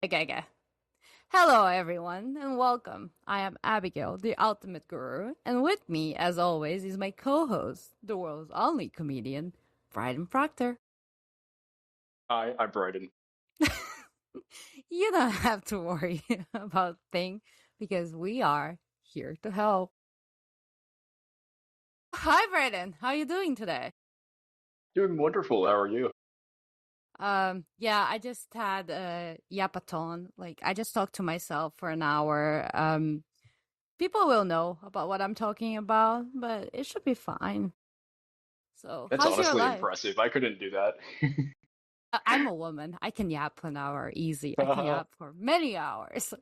Okay. Hello, everyone, and welcome. I am Abigail, the ultimate guru, and with me, as always, is my co-host, the world's only comedian, Bryden Proctor. Hi, I'm Bryden. You don't have to worry about thing because we are here to help. Hi, Bryden. How are you doing today? Doing wonderful. How are you? Yeah, I just had a yapathon. Like, I just talked to myself for an hour. People will know about what I'm talking about, but it should be fine. So, That's how's your honestly life? impressive. I couldn't do that. I'm a woman. I can yap an hour easy. I can yap for many hours.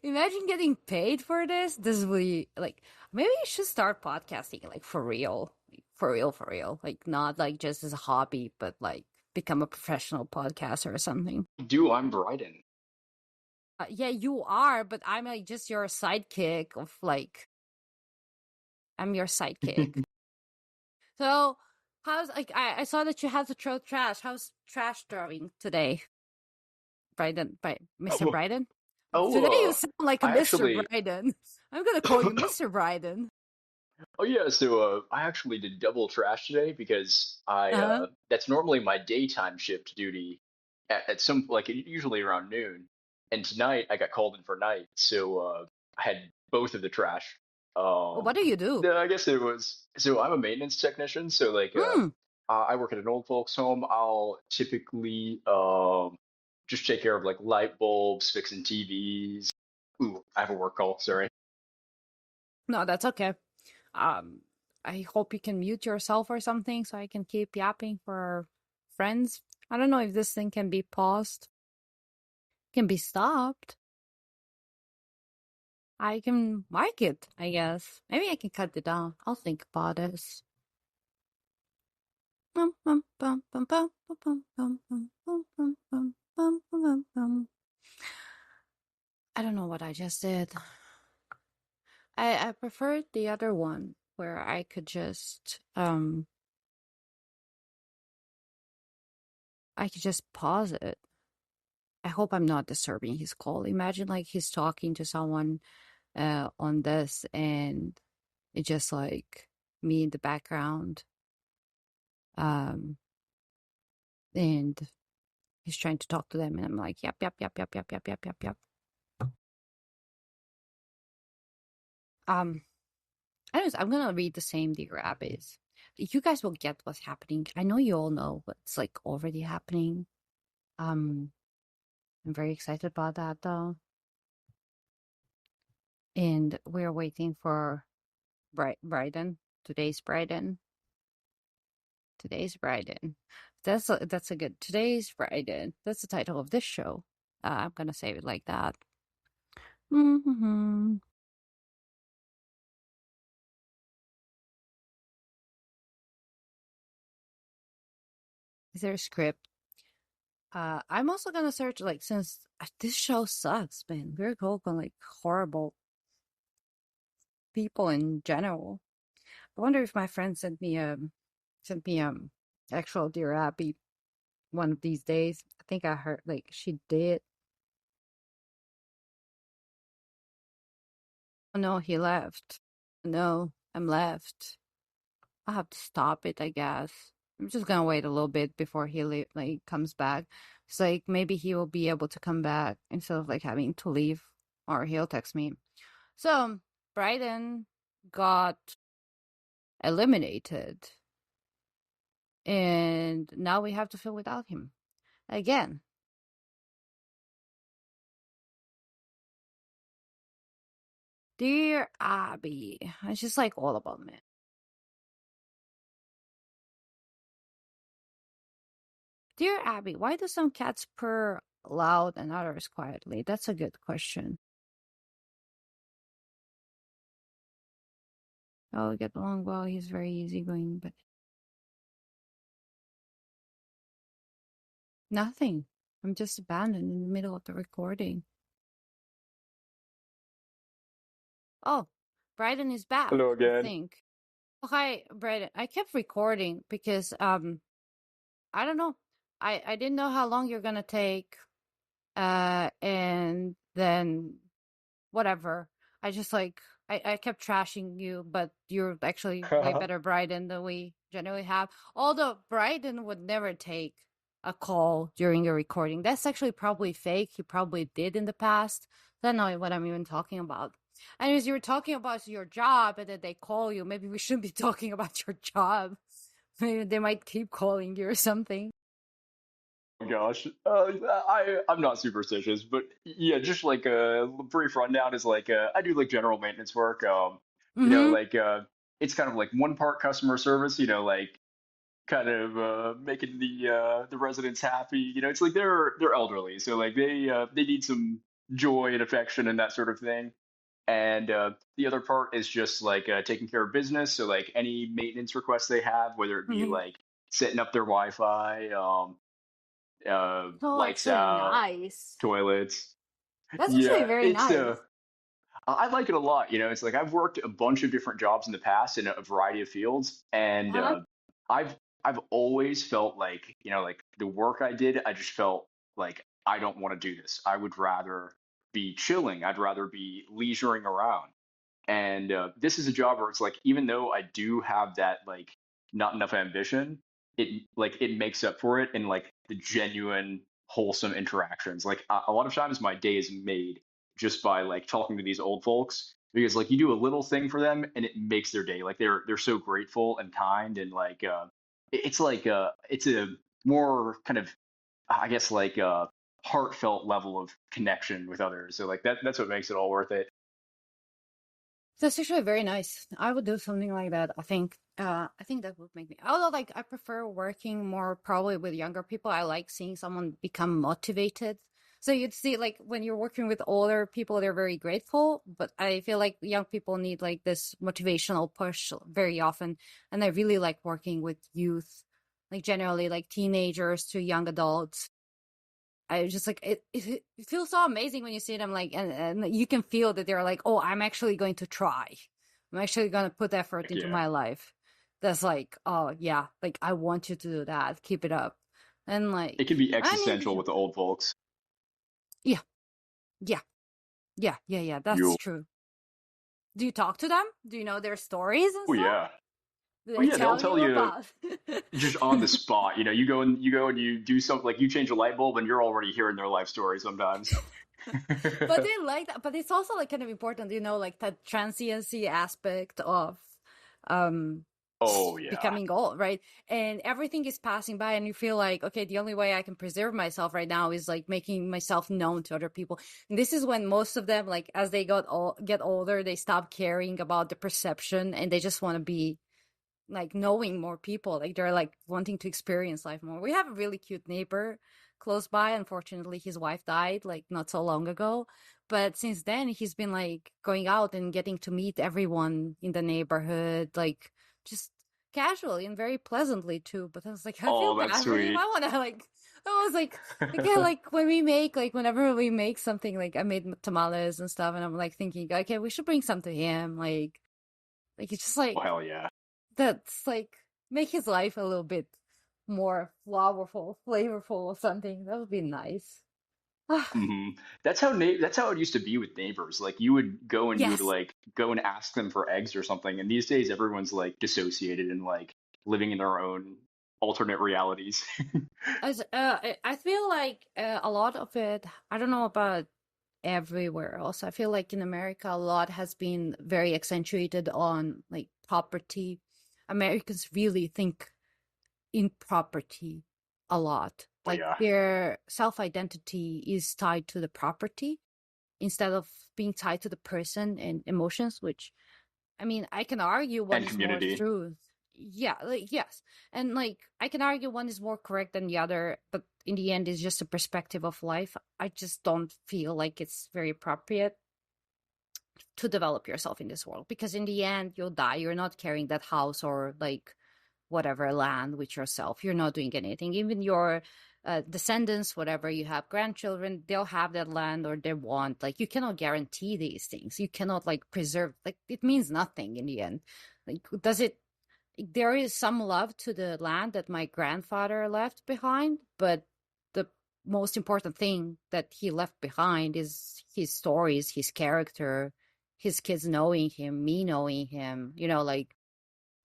Imagine getting paid for this. This will be like maybe you should start podcasting like for real. Like, for real. Like not like just as a hobby, but like become a professional podcaster or something. I'm Bryden. Yeah, you are, but I'm like just your sidekick of like I'm your sidekick. So how's like I saw that you had to throw trash. How's trash throwing today? Mr. Oh, Bryden? Today you oh, sound like a I Mr. actually, Bryden. I'm gonna call you Mr. Bryden. oh yeah, I actually did double trash today because Uh-huh. that's normally my daytime shift duty at some, like usually around noon. And tonight I got called in for night. I had both of the trash. What do you do? I guess I'm a maintenance technician. Hmm. I work at an old folks home. I'll typically just take care of like light bulbs, fixing TVs. Ooh, I have a work call. Sorry. No, that's okay. Um, I hope you can mute yourself or something so I can keep yapping for our friends. I don't know if this thing can be paused, can be stopped. I can mark it, I guess. Maybe I can cut it down. I'll think about this. I don't know what I just did. I preferred the other one where I could just pause it. I hope I'm not disturbing his call. Imagine like he's talking to someone on this and it's just like me in the background um and he's trying to talk to them and I'm like yep. Um anyways, I'm gonna read the same Dear Abbeys. You guys will get what's happening. I know you all know what's like already happening. Um I'm very excited about that though. And we're waiting for Bryden. Today's Bryden. Today's Bryden. That's a good. Today's Bryden. That's the title of this show. I'm gonna save it like that. Mm-hmm. Is there a script? I'm also gonna search like since this show sucks, man. We're going like horrible people in general. I wonder if my friend sent me actual Dear Abby one of these days. I think I heard like she did. Oh no, he left. No, I'm left. I'll have to stop it, I guess. I'm just gonna wait a little bit before like comes back. It's like maybe he will be able to come back instead of like having to leave, or he'll text me. So Bryden got eliminated, and now we have to fill without him again. Dear Abby, it's just like all about me. Dear Abby, why do some cats purr loud and others quietly? That's a good question. Oh, we get along well. He's very easygoing, but nothing. I'm just abandoned in the middle of the recording. Oh, Bryden is back, Hello I again. think. Oh, hi, Bryden. I kept recording because I don't know. I didn't know how long you're gonna take. then whatever. I just like I kept trashing you, but you're actually way better Bryden than we generally have. Although Bryden would never take a call during a recording. That's actually probably fake. He probably did in the past. I don't know what I'm even talking about. Anyways, you were talking about your job and then they call you. Maybe we shouldn't be talking about your job. Maybe they might keep calling you or something. Gosh, I'm not superstitious, but yeah, just like a brief rundown is like I do like general maintenance work. You know, Mm-hmm. like it's kind of like one part customer service. You know, like kind of making the residents happy. You know, it's like they're elderly, so like they need some joy and affection and that sort of thing. And the other part is just like taking care of business. So like any maintenance requests they have, whether it be Mm-hmm. like setting up their Wi-Fi, So lights actually out, nice. toilets. That's actually Yeah, very it's nice. I like it a lot. You know, it's like I've worked a bunch of different jobs in the past in a variety of fields, and Uh-huh. I've I've always felt like you know, like the work I did, I just felt like I don't want to do this. I would rather be chilling. I'd rather be leisuring around. And this is a job where it's like, even though I do have that like not enough ambition, it makes up for it in like the genuine wholesome interactions. Like a lot of times my day is made just by like talking to these old folks because like you do a little thing for them and it makes their day. Like they're so grateful and kind and like it's like it's a more kind of I guess like heartfelt level of connection with others. So like that's what makes it all worth it. That's actually very nice. I would do something like that. I think that would make me, although like I prefer working more probably with younger people. I like seeing someone become motivated. So you'd see like when you're working with older people, they're very grateful, but I feel like young people need like this motivational push very often. And I really like working with youth, like generally like teenagers to young adults. I just like it feels so amazing when you see them like and you can feel that they're like, oh, I'm actually going to try. I'm actually going to put effort Heck into yeah. my life. That's like, oh yeah, like I want you to do that. Keep it up. And It like can be I need existential with the old folks. yeah, yeah, yeah. That's You, true. Do you talk to them? Do you know their stories and oh stuff? yeah, Do oh they yeah, they'll tell tell you you about? just on the spot. You know, you go and you do something like you change a light bulb, and you're already hearing their life story sometimes. But they like that, but it's also like kind of important, like that transiency aspect of um Oh yeah. becoming old, right? And everything is passing by and you feel like, okay, the only way I can preserve myself right now is like making myself known to other people. And this is when most of them, like as they get older, they stop caring about the perception and they just want to be like knowing more people. Like they're like wanting to experience life more. We have a really cute neighbor close by. Unfortunately, his wife died like not so long ago. But since then, he's been like going out and getting to meet everyone in the neighborhood, like just casually and very pleasantly too. But I was like, I feel Oh, that's bad for him. sweet. I want to like. I was like, again, like when we make, like whenever we make something, like I made tamales and stuff, and I'm like thinking, okay, we should bring some to him, like it's just Oh like hell yeah. that's like make his life a little bit more flavorful or something. That would be nice. Ah, That's how it used to be with neighbors. Like you would go and you would yes. like go and ask them for eggs or something. And these days, everyone's like dissociated and like living in their own alternate realities. As I feel like a lot of it. I don't know about everywhere else. I feel like in America, a lot has been very accentuated on like property. Americans really think in property a lot. Oh Like yeah. their self identity is tied to the property instead of being tied to the person and emotions, which I mean, I can argue one And is more community. true. Yeah, like yes. And like I can argue one is more correct than the other, but in the end it's just a perspective of life. I just don't feel like it's very appropriate to develop yourself in this world because in the end you'll die. You're not carrying that house or like whatever land with yourself. You're not doing anything. Even your descendants, whatever you have, grandchildren, they'll have that land or they want. Like you cannot guarantee these things. You cannot like preserve. Like it means nothing in the end. Like does it? There is some love to the land that my grandfather left behind, but the most important thing that he left behind is his stories, his character, his kids knowing him, me knowing him, like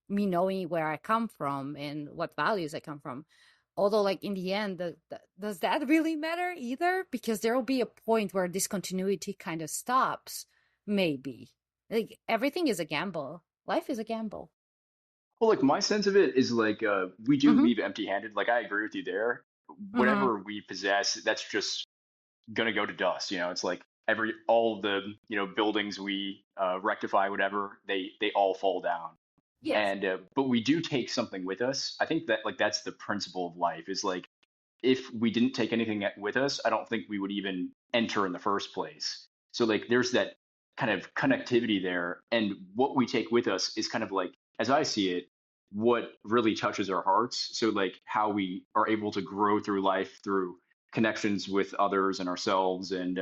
me knowing where I come from and what values I come from. Although, like, in the end, does that really matter either? Because there will be a point where discontinuity kind of stops, maybe. Like, everything is a gamble. Life is a gamble. Well, like my sense of it is like we do Mm-hmm. leave empty-handed. Like I agree with you there. Mm-hmm. Whatever we possess, that's just gonna go to dust. It's like all the buildings we rectify, whatever they all fall down. Yes. And but we do take something with us. I think that like that's the principle of life is like if we didn't take anything with us, I don't think we would even enter in the first place. So like there's that kind of connectivity there, and what we take with us is kind of like, as I see it, what really touches our hearts. So like how we are able to grow through life through connections with others and ourselves, and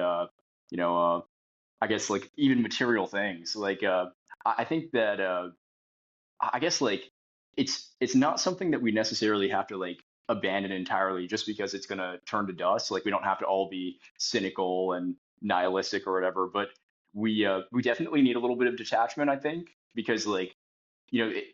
you know, I guess like even material things. Like I think that I guess like it's not something that we necessarily have to like abandon entirely just because it's going to turn to dust. Like we don't have to all be cynical and nihilistic or whatever, but we definitely need a little bit of detachment, I think, because like you know it,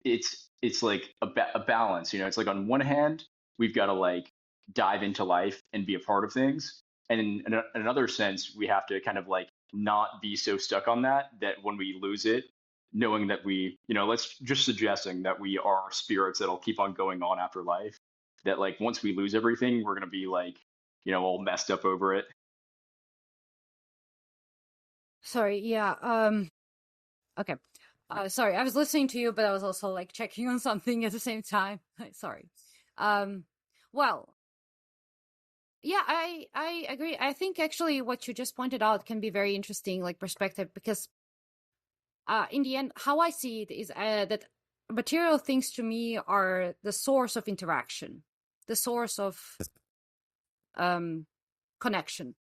it's like a balance. It's like on one hand we've got to like dive into life and be a part of things, and in another sense we have to kind of like not be so stuck on that when we lose it, knowing that let's just suggesting that we are spirits that'll keep on going on after life, that like once we lose everything we're going to be like all messed up over it. Sorry, yeah. Okay. Sorry, I was listening to you, but I was also like checking on something at the same time. Sorry. Um, well, yeah, I agree. I think actually what you just pointed out can be very interesting, like perspective, because in the end, how I see it is that material things to me are the source of interaction, the source of um connection.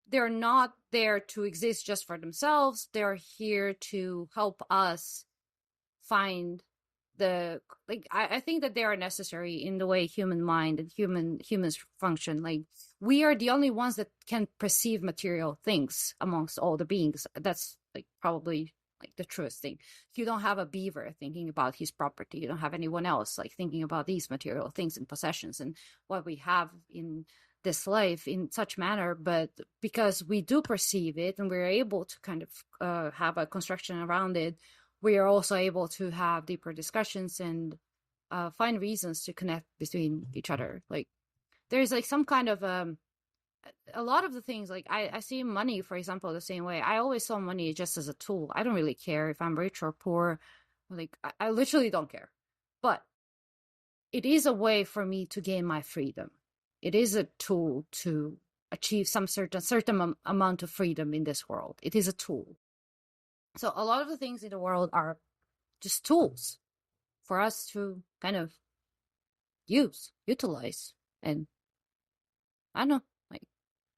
They're not there to exist just for themselves. They're here to help us find I think that they are necessary in the way human mind and humans function. Like, we are the only ones that can perceive material things amongst all the beings. That's like probably like the truest thing. You don't have a beaver thinking about his property. You don't have anyone else like thinking about these material things and possessions and what we have in this life in such manner. But because we do perceive it and we're able to kind of have a construction around it, we are also able to have deeper discussions and find reasons to connect between each other. Like, there's like some kind of a lot of the things, like I see money, for example, the same way. I always saw money just as a tool. I don't really care if I'm rich or poor. Like, I literally don't care. But it is a way for me to gain my freedom. It is a tool to achieve some certain amount of freedom in this world. It is a tool. So a lot of the things in the world are just tools for us to kind of utilize, and I don't know, like,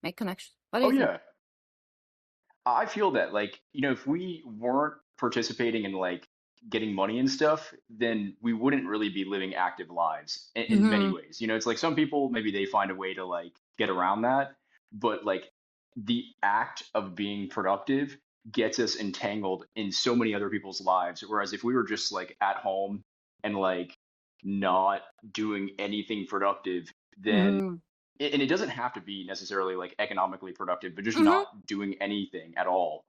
make connections. What do Oh you think? yeah, I feel that like if we weren't participating in like getting money and stuff, then we wouldn't really be living active lives in many Mm-hmm. ways. It's like some people maybe they find a way to like get around that, but like the act of being productive gets us entangled in so many other people's lives. Whereas if we were just like at home and like not doing anything productive, then Mm-hmm. and it doesn't have to be necessarily like economically productive, but just Mm-hmm. not doing anything at all.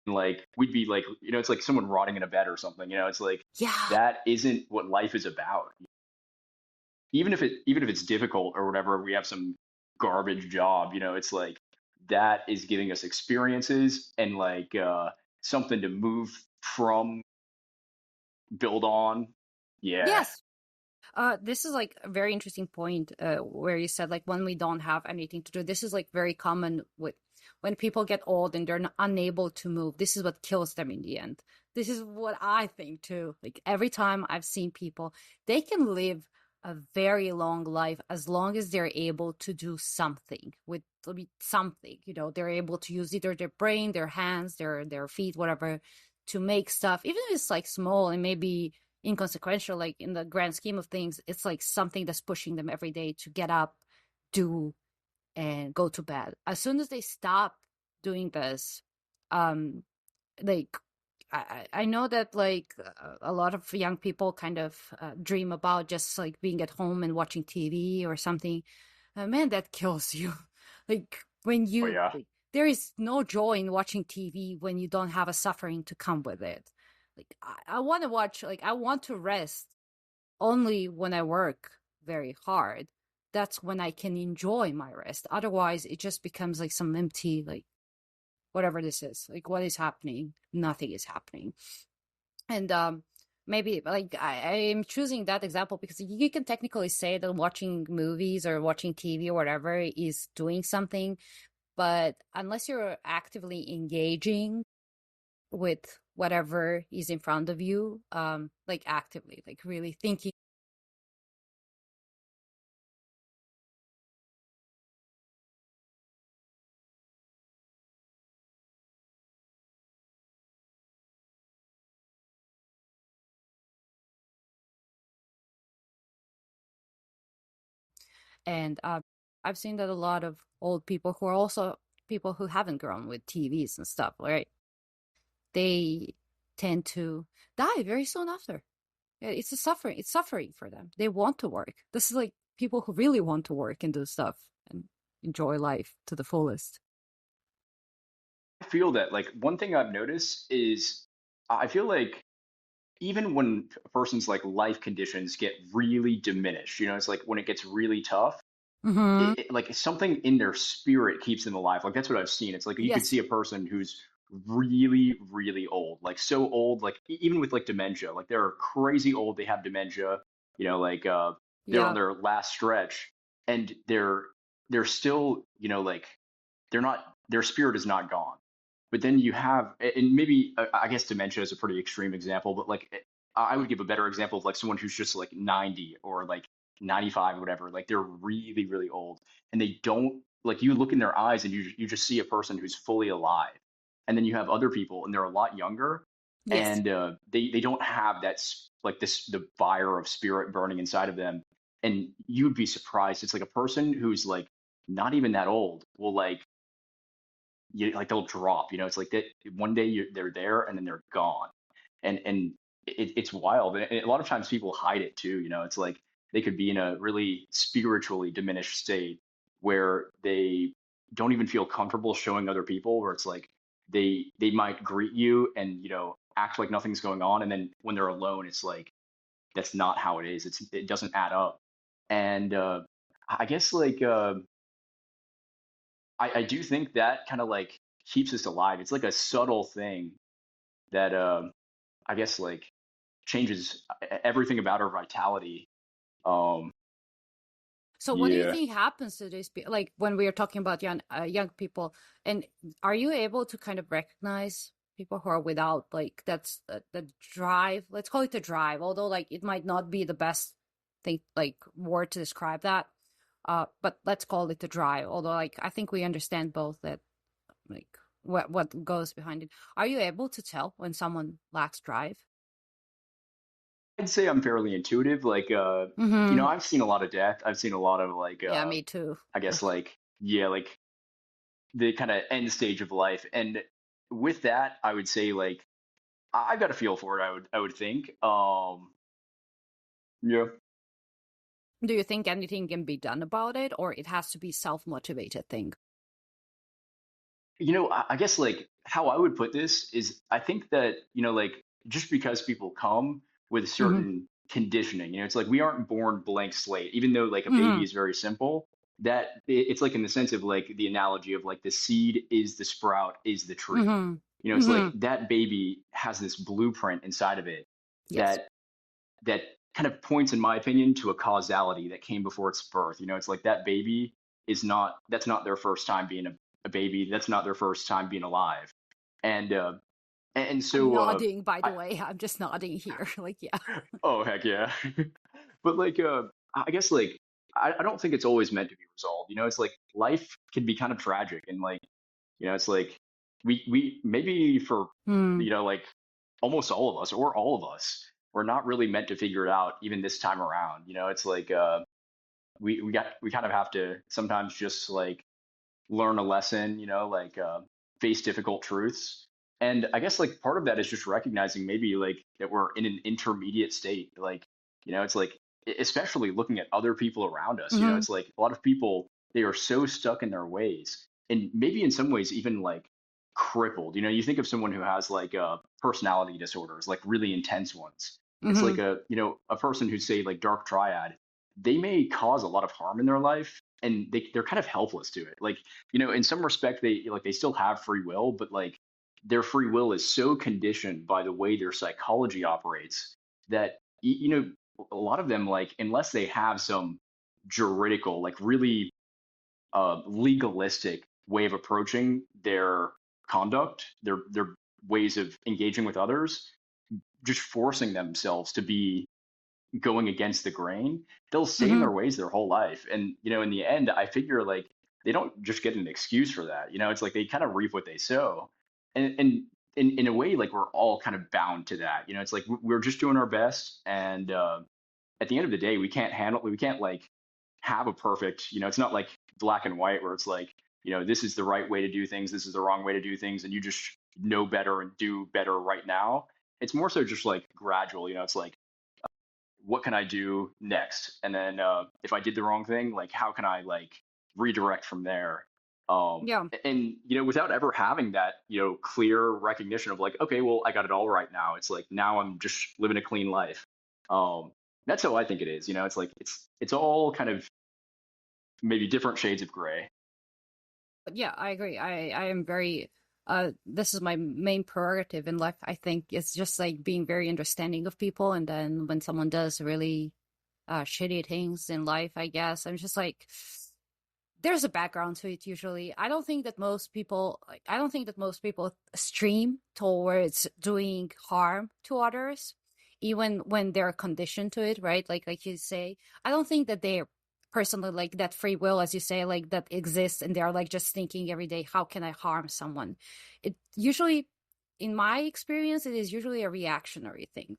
And like we'd be like, it's like someone rotting in a bed or something. It's like Yeah. that isn't what life is about. Even if it's difficult or whatever, we have some garbage job. It's like that is giving us experiences and like something to move from, build on. Yeah. Yes. This is like a very interesting point where you said like when we don't have anything to do. This is like very common with when people get old and they're unable to move. This is what kills them in the end. This is what I think too. Like, every time I've seen people, they can live a very long life as long as they're able to do something with something. They're able to use either their brain, their hands, their feet, whatever, to make stuff, even if it's like small and maybe inconsequential, like in the grand scheme of things. It's like something that's pushing them every day to get up, do, and go to bed. As soon as they stop doing this, um, like I know that like a lot of young people kind of dream about just like being at home and watching TV or something. Man, that kills you. Like when Oh you yeah. like, there is no joy in watching TV when you don't have a suffering to come with it. Like I want to watch, like I want to rest only when I work very hard. That's when I can enjoy my rest. Otherwise, it just becomes like some empty, like whatever this is. Like what is happening? Nothing is happening. And maybe like I am choosing that example because you can technically say that watching movies or watching TV or whatever is doing something, but unless you're actively engaging with whatever is in front of you, like actively, like really thinking. And I've seen that a lot of old people who are also people who haven't grown with TVs and stuff, right? They tend to die very soon after. It's a suffering. It's suffering for them. They want to work. This is like people who really want to work and do stuff and enjoy life to the fullest. I feel that like one thing I've noticed is I feel like even when a person's like life conditions get really diminished, it's like when it gets really tough, Mm-hmm. like something in their spirit keeps them alive. Like that's what I've seen. It's like you could Yes. see a person who's really, really old, like so old, like even with like dementia, like they're crazy old, they have dementia, like they're on Yeah. their last stretch and they're still, like they're not their spirit is not gone. But then you have, and maybe I guess dementia is a pretty extreme example, but like I would give a better example of like someone who's just like 90 or like 95 or whatever. Like they're really, really old and they don't like you look in their eyes and you just see a person who's fully alive. And then you have other people and they're a lot younger Yes. and they don't have that like this the fire of spirit burning inside of them. And you'd be surprised. It's like a person who's like not even that old will like like they'll drop. It's like that one day they're there and then they're gone, and it's wild. And a lot of times people hide it too. It's like they could be in a really spiritually diminished state where they don't even feel comfortable showing other people. Where it's like they might greet you and act like nothing's going on, and then when they're alone, it's like that's not how it is. It doesn't add up, and I guess like. I do think that kind of like keeps us alive. It's like a subtle thing that I guess like changes everything about our vitality. Um, So what do you yeah, think happens to these people? Like when we are talking about young people, and are you able to kind of recognize people who are without like that's the drive? Let's call it the drive, although like it might not be the best thing like word to describe that. But let's call it the drive. Although like I think we understand both that like what goes behind it. Are you able to tell when someone lacks drive? I'd say I'm fairly intuitive. Like, Mm-hmm. I've seen a lot of death. I've seen a lot of like, Yeah, me too. I guess like, yeah, like the kind of end stage of life. And with that, I would say like, I've got a feel for it. I would think. Yeah. Do you think anything can be done about it, or it has to be self-motivated thing? I guess like how I would put this is I think that, like just because people come with Mm-hmm. certain conditioning, it's like we aren't born blank slate, even though like a baby Mm-hmm. is very simple, that it's like in the sense of like the analogy of like the seed is the sprout is the tree. Mm-hmm. It's Mm-hmm. like that baby has this blueprint inside of it Yes. that that kind of points, in my opinion, to a causality that came before its birth. It's like that baby that's not their first time being a baby. That's not their first time being alive. And and I'm so nodding, by the I way. I'm just nodding here. Like, yeah. oh heck yeah. But like I guess like I don't think it's always meant to be resolved. It's like life can be kind of tragic and like it's like we maybe for Hmm. like almost all of us or all of us we're not really meant to figure it out even this time around. It's like we kind of have to sometimes just like learn a lesson, like face difficult truths. And I guess like part of that is just recognizing maybe like that we're in an intermediate state. Like, it's like especially looking at other people around us, Hmm. it's like a lot of people, they are so stuck in their ways and maybe in some ways even like crippled. You think of someone who has like personality disorders, like really intense ones. It's Hmm. like a person who say like dark triad, they may cause a lot of harm in their life and they're kind of helpless to it. Like, in some respect, they still have free will, but like their free will is so conditioned by the way their psychology operates that a lot of them, like, unless they have some juridical, like really legalistic way of approaching their conduct, their ways of engaging with others, just forcing themselves to be going against the grain, they'll stay in Hmm. their ways their whole life. And, in the end, I figure like they don't just get an excuse for that. It's like they kind of reap what they sow. And in a way, like we're all kind of bound to that. It's like we're just doing our best. And at the end of the day, we can't like have a perfect, it's not like black and white where it's like, this is the right way to do things, this is the wrong way to do things, and you just know better and do better right now. It's more so just like gradual, it's like what can I do next? And then if I did the wrong thing, like how can I like redirect from there? Yeah. And without ever having that, clear recognition of like, okay, well, I got it all right now. It's like now I'm just living a clean life. Um, that's how I think it is. It's like it's all kind of maybe different shades of gray. But yeah, I agree. I am very this is my main prerogative in life. I think it's just like being very understanding of people, and then when someone does really shitty things in life, I guess I'm just like there's a background to it usually. I don't think that most people stream towards doing harm to others even when they're conditioned to it, right? Like you say, I don't think that they're personally like that free will, as you say, like that exists and they're like just thinking every day, how can I harm someone? It usually, in my experience, it is usually a reactionary thing.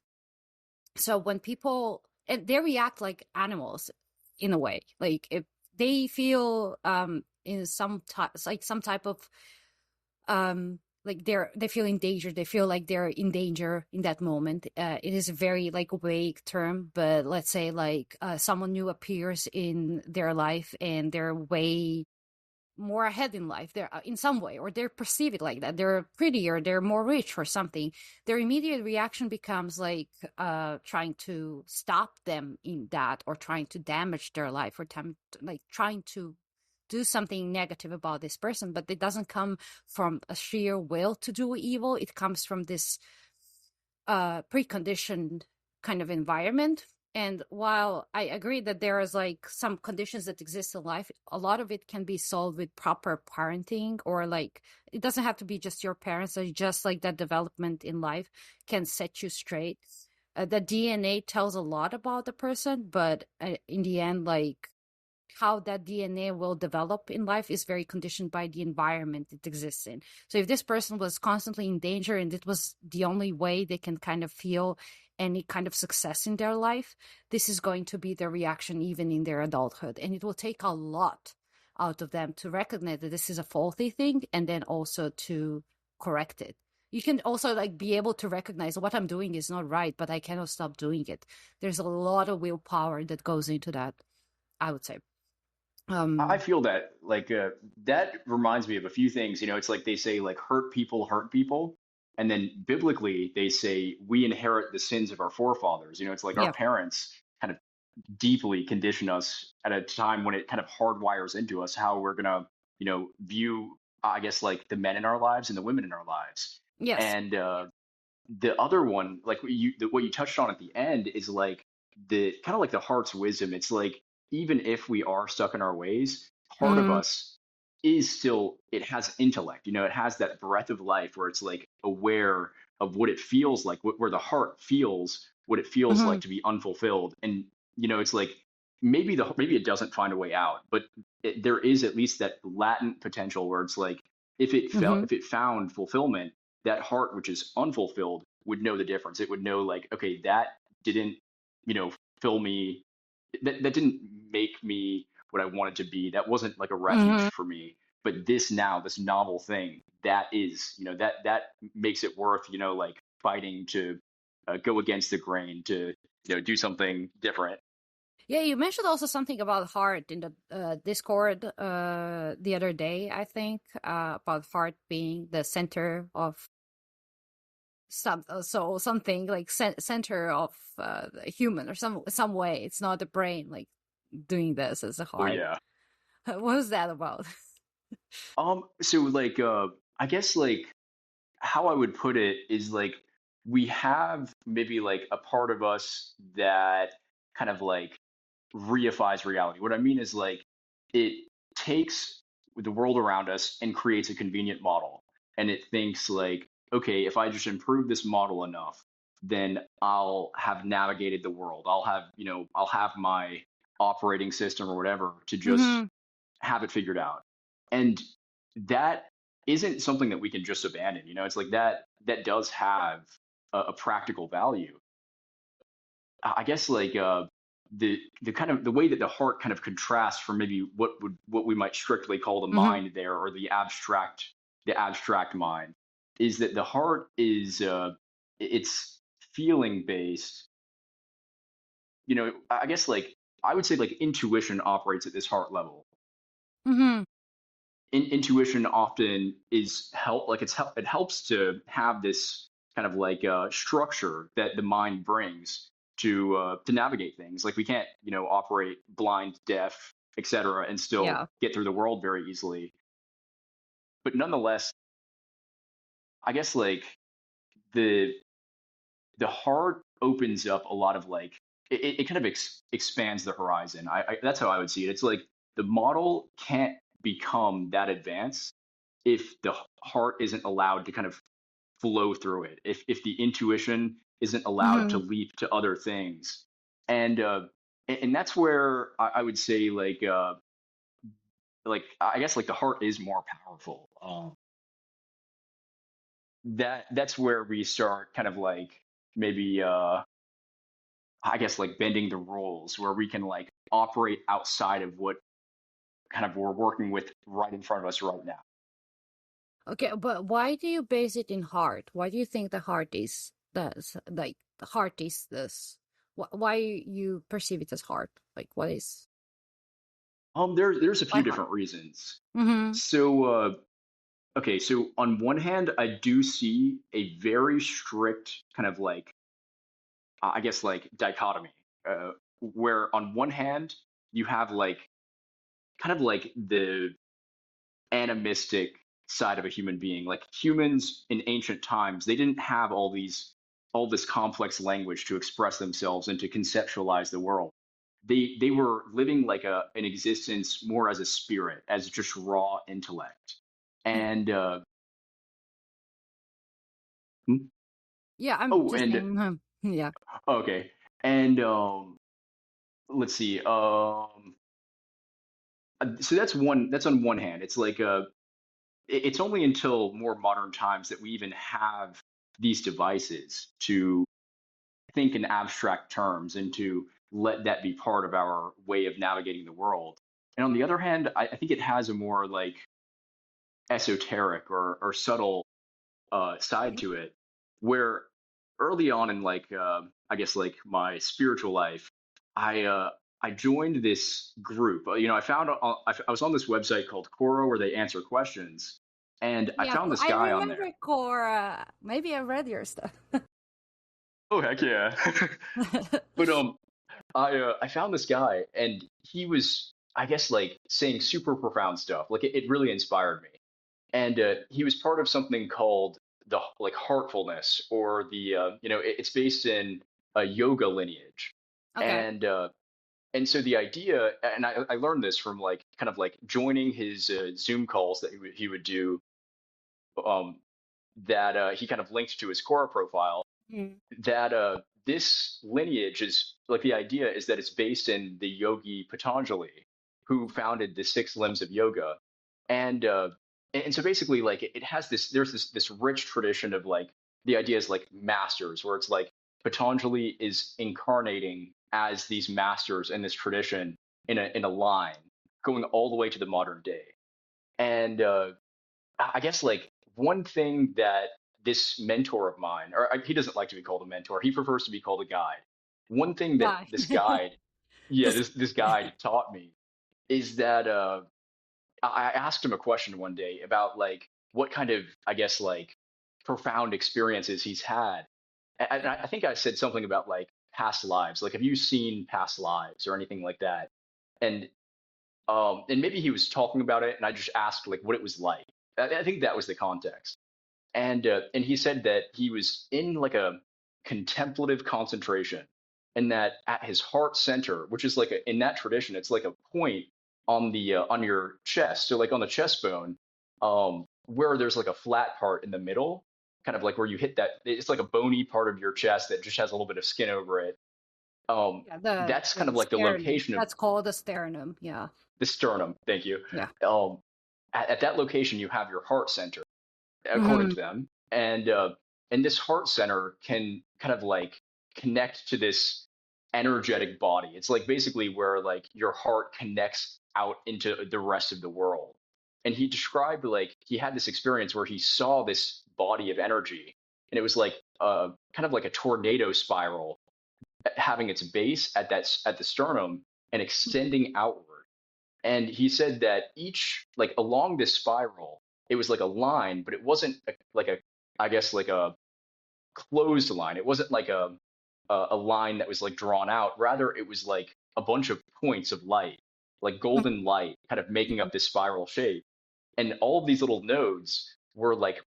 So when people, and they react like animals in a way, like if they feel in some type, like some type of like they feel in danger, they feel like they're in danger in that moment. It is a very like vague term, but let's say like someone new appears in their life and they're way more ahead in life, they're in some way, or they're perceive it like that, they're prettier, they're more rich or something. Their immediate reaction becomes like trying to stop them in that, or trying to damage their life, or like trying to do something negative about this person. But it doesn't come from a sheer will to do evil, it comes from this preconditioned kind of environment. And while I agree that there is like some conditions that exist in life, a lot of it can be solved with proper parenting, or like it doesn't have to be just your parents, it's just like that development in life can set you straight. The DNA tells a lot about the person, but in the end, like how that DNA will develop in life is very conditioned by the environment it exists in. So if this person was constantly in danger and it was the only way they can kind of feel any kind of success in their life, this is going to be their reaction even in their adulthood. And it will take a lot out of them to recognize that this is a faulty thing and then also to correct it. You can also like be able to recognize what I'm doing is not right, but I cannot stop doing it. There's a lot of willpower that goes into that, I would say. I Um, feel that like that reminds me of a few things. It's like they say like hurt people, and then biblically they say we inherit the sins of our forefathers. It's like our yeah. parents kind of deeply condition us at a time when it kind of hardwires into us how we're gonna view, I guess, like the men in our lives and the women in our lives. Yes. And the other one, like what you touched on at the end, is like the kind of like the heart's wisdom. It's like even if we are stuck in our ways, part of Mhm. us is still, it has intellect. It has that breath of life where it's like aware of what it feels like, where the heart feels what it feels like Mhm. to be unfulfilled. And it's like maybe it doesn't find a way out, but there is at least that latent potential where it's like Mhm. if it found fulfillment, that heart which is unfulfilled would know the difference. It would know like, okay, that didn't, fill me. That didn't make me what I wanted to be. That wasn't like a refuge Mhm. for me. but this now, this novel thing, that is, that makes it worth, like fighting to go against the grain, to do something different. Yeah, you mentioned also something about heart in the Discord the other day, I think, about heart being the center of so something like center of the human or some way. It's not the brain like doing this as a Oh heart. yeah. What was that about? So like I guess like how I would put it is like we have maybe like a part of us that kind of like reifies reality. What I mean is like it takes the world around us and creates a convenient model. And it thinks like, okay, if I just improve this model enough, then I'll have navigated the world. I'll have my operating system or whatever to just Hmm. have it figured out. And that isn't something that we can just abandon. It's like that does have a practical value. I guess like the kind of the way that the heart kind of contrasts from maybe what we might strictly call the Hmm. mind there, or the abstract mind, is that the heart is it's feeling based. I guess like I would say like intuition operates at this heart level. Hmm. Intuition often is help like it helps to have this kind of like structure that the mind brings to navigate things. Like we can't operate blind, deaf, etc., and still Yeah. get through the world very easily. But nonetheless, I guess like the the heart opens up a lot of like it kind of expands the horizon. That's how I would see it. It's like the model can't become that advanced if the heart isn't allowed to kind of flow through it, if the intuition isn't allowed to Hmm. leap to other things. And that's where I would say like I guess like the heart is more powerful. That's where we start kind of like maybe I guess like bending the rules, where we can like operate outside of what kind of we're working with right in front of us right now. Okay, but why do you base it in heart? Why do you think the heart is this? Like the heart is this? Why you perceive it as heart? Like what is There's a why few heart? different reasons. Mm-hmm. So okay, so on one hand, I do see a very strict kind of like, I guess, like dichotomy, where on one hand, you have like kind of like the animistic side of a human being. Like humans in ancient times, they didn't have all this complex language to express themselves and to conceptualize the world. They were living like an existence more as a spirit, as just raw intellect. And hmm? Yeah, I'm oh, just and saying. Yeah. okay, and let's see. So that's on one hand. It's like it's only until more modern times that we even have these devices to think in abstract terms and to let that be part of our way of navigating the world. And on the other hand, I think it has a more like esoteric or subtle side to it, where early on in like I guess like my spiritual life, I joined this group. I was on this website called Quora where they answer questions, and I Yeah, found this I guy on there. remember Cora. Maybe I read your stuff. Oh heck yeah! But I found this guy, and he was, I guess, like saying super profound stuff. Like it really inspired me. And he was part of something called the like heartfulness, or the it's based in a yoga lineage. Okay. And uh and so the idea, and I learned this from like kind of like joining his Zoom calls that he would do, um that he kind of linked to his Quora profile, Mm. that this lineage is like, the idea is that it's based in the yogi Patanjali, who founded the six limbs of yoga. And uh and so basically like it has this rich tradition of like the ideas like masters, where it's like Patanjali is incarnating as these masters in this tradition in a line going all the way to the modern day. And I guess like one thing that this mentor of mine, or he doesn't like to be called a mentor, he prefers to be called a guide. One thing that Guy. this guide, yeah, Just this guide taught me is that I asked him a question one day about like what kind of, I guess, like profound experiences he's had. And I think I said something about like past lives. Like, have you seen past lives or anything like that? And and maybe he was talking about it, and I just asked like what it was like. I think that was the context. And he said that he was in like a contemplative concentration, and that at his heart center, which is like in that tradition, it's like a point on your chest, so like on the chest bone, where there's like a flat part in the middle, kind of like where you hit that. It's like a bony part of your chest that just has a little bit of skin over it. yeah, That's kind the of like the sternum. location of That's called the sternum. Yeah. the sternum. Thank you. Yeah. Um, at that location, you have your heart center according Hmm. to them. And this heart center can kind of like connect to this energetic body. It's like basically where like your heart connects out into the rest of the world. And he described like he had this experience where he saw this body of energy, and it was like kind of like a tornado spiral having its base at the sternum and extending outward. And he said that each like along this spiral, it was like a line, but it wasn't like a, I guess like a closed line. It wasn't like a line that was like drawn out. Rather, it was like a bunch of points of light, like golden light, kind of making up this spiral shape. And all of these little nodes were like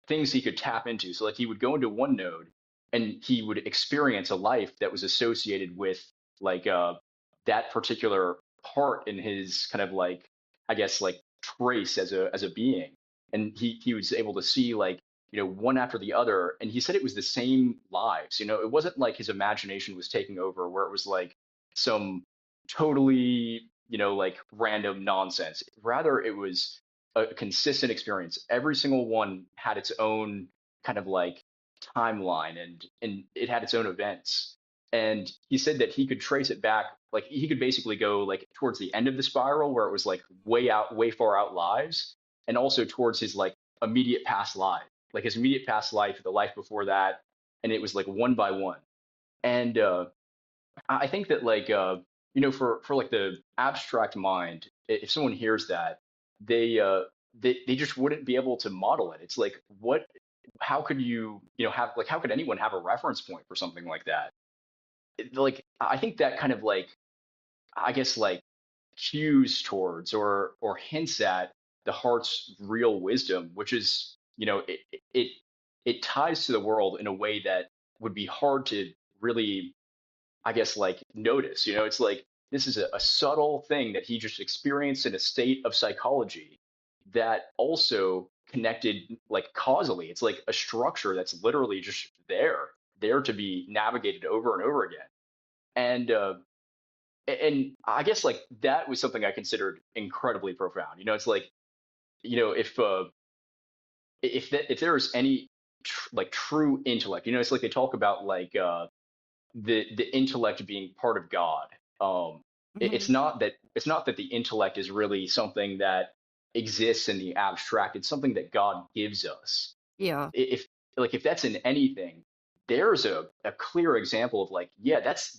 things he could tap into. So like he would go into one node and he would experience a life that was associated with like that particular part in his kind of like, I guess like trace as a being. And he was able to see like, one after the other. And he said it was the same lives. It wasn't like his imagination was taking over where it was like some totally, like random nonsense. Rather, it was a consistent experience. Every single one had its own kind of like timeline, and it had its own events. And he said that he could trace it back, like he could basically go like towards the end of the spiral where it was like way far out lives, and also towards his like immediate past life, like his immediate past life, the life before that, and it was like one by one. And I think that like for like the abstract mind, if someone hears that, they they just wouldn't be able to model it. It's like what how could have like how could anyone have a reference point for something like that? Like I think that kind of like I guess like cues towards or hints at the heart's real wisdom, which is it it ties to the world in a way that would be hard to really, I guess, like notice. It's like this is a subtle thing that he just experienced in a state of psychology that also connected like causally. It's like a structure that's literally just there to be navigated over and over again. And and I guess like that was something I considered incredibly profound. It's like if there is any like true intellect, it's like they talk about like the intellect being part of God. It's Hmm. not that the intellect is really something that exists in the abstract. It's something that God gives us. Yeah. If that's in anything, there's a clear example of like, yeah, that's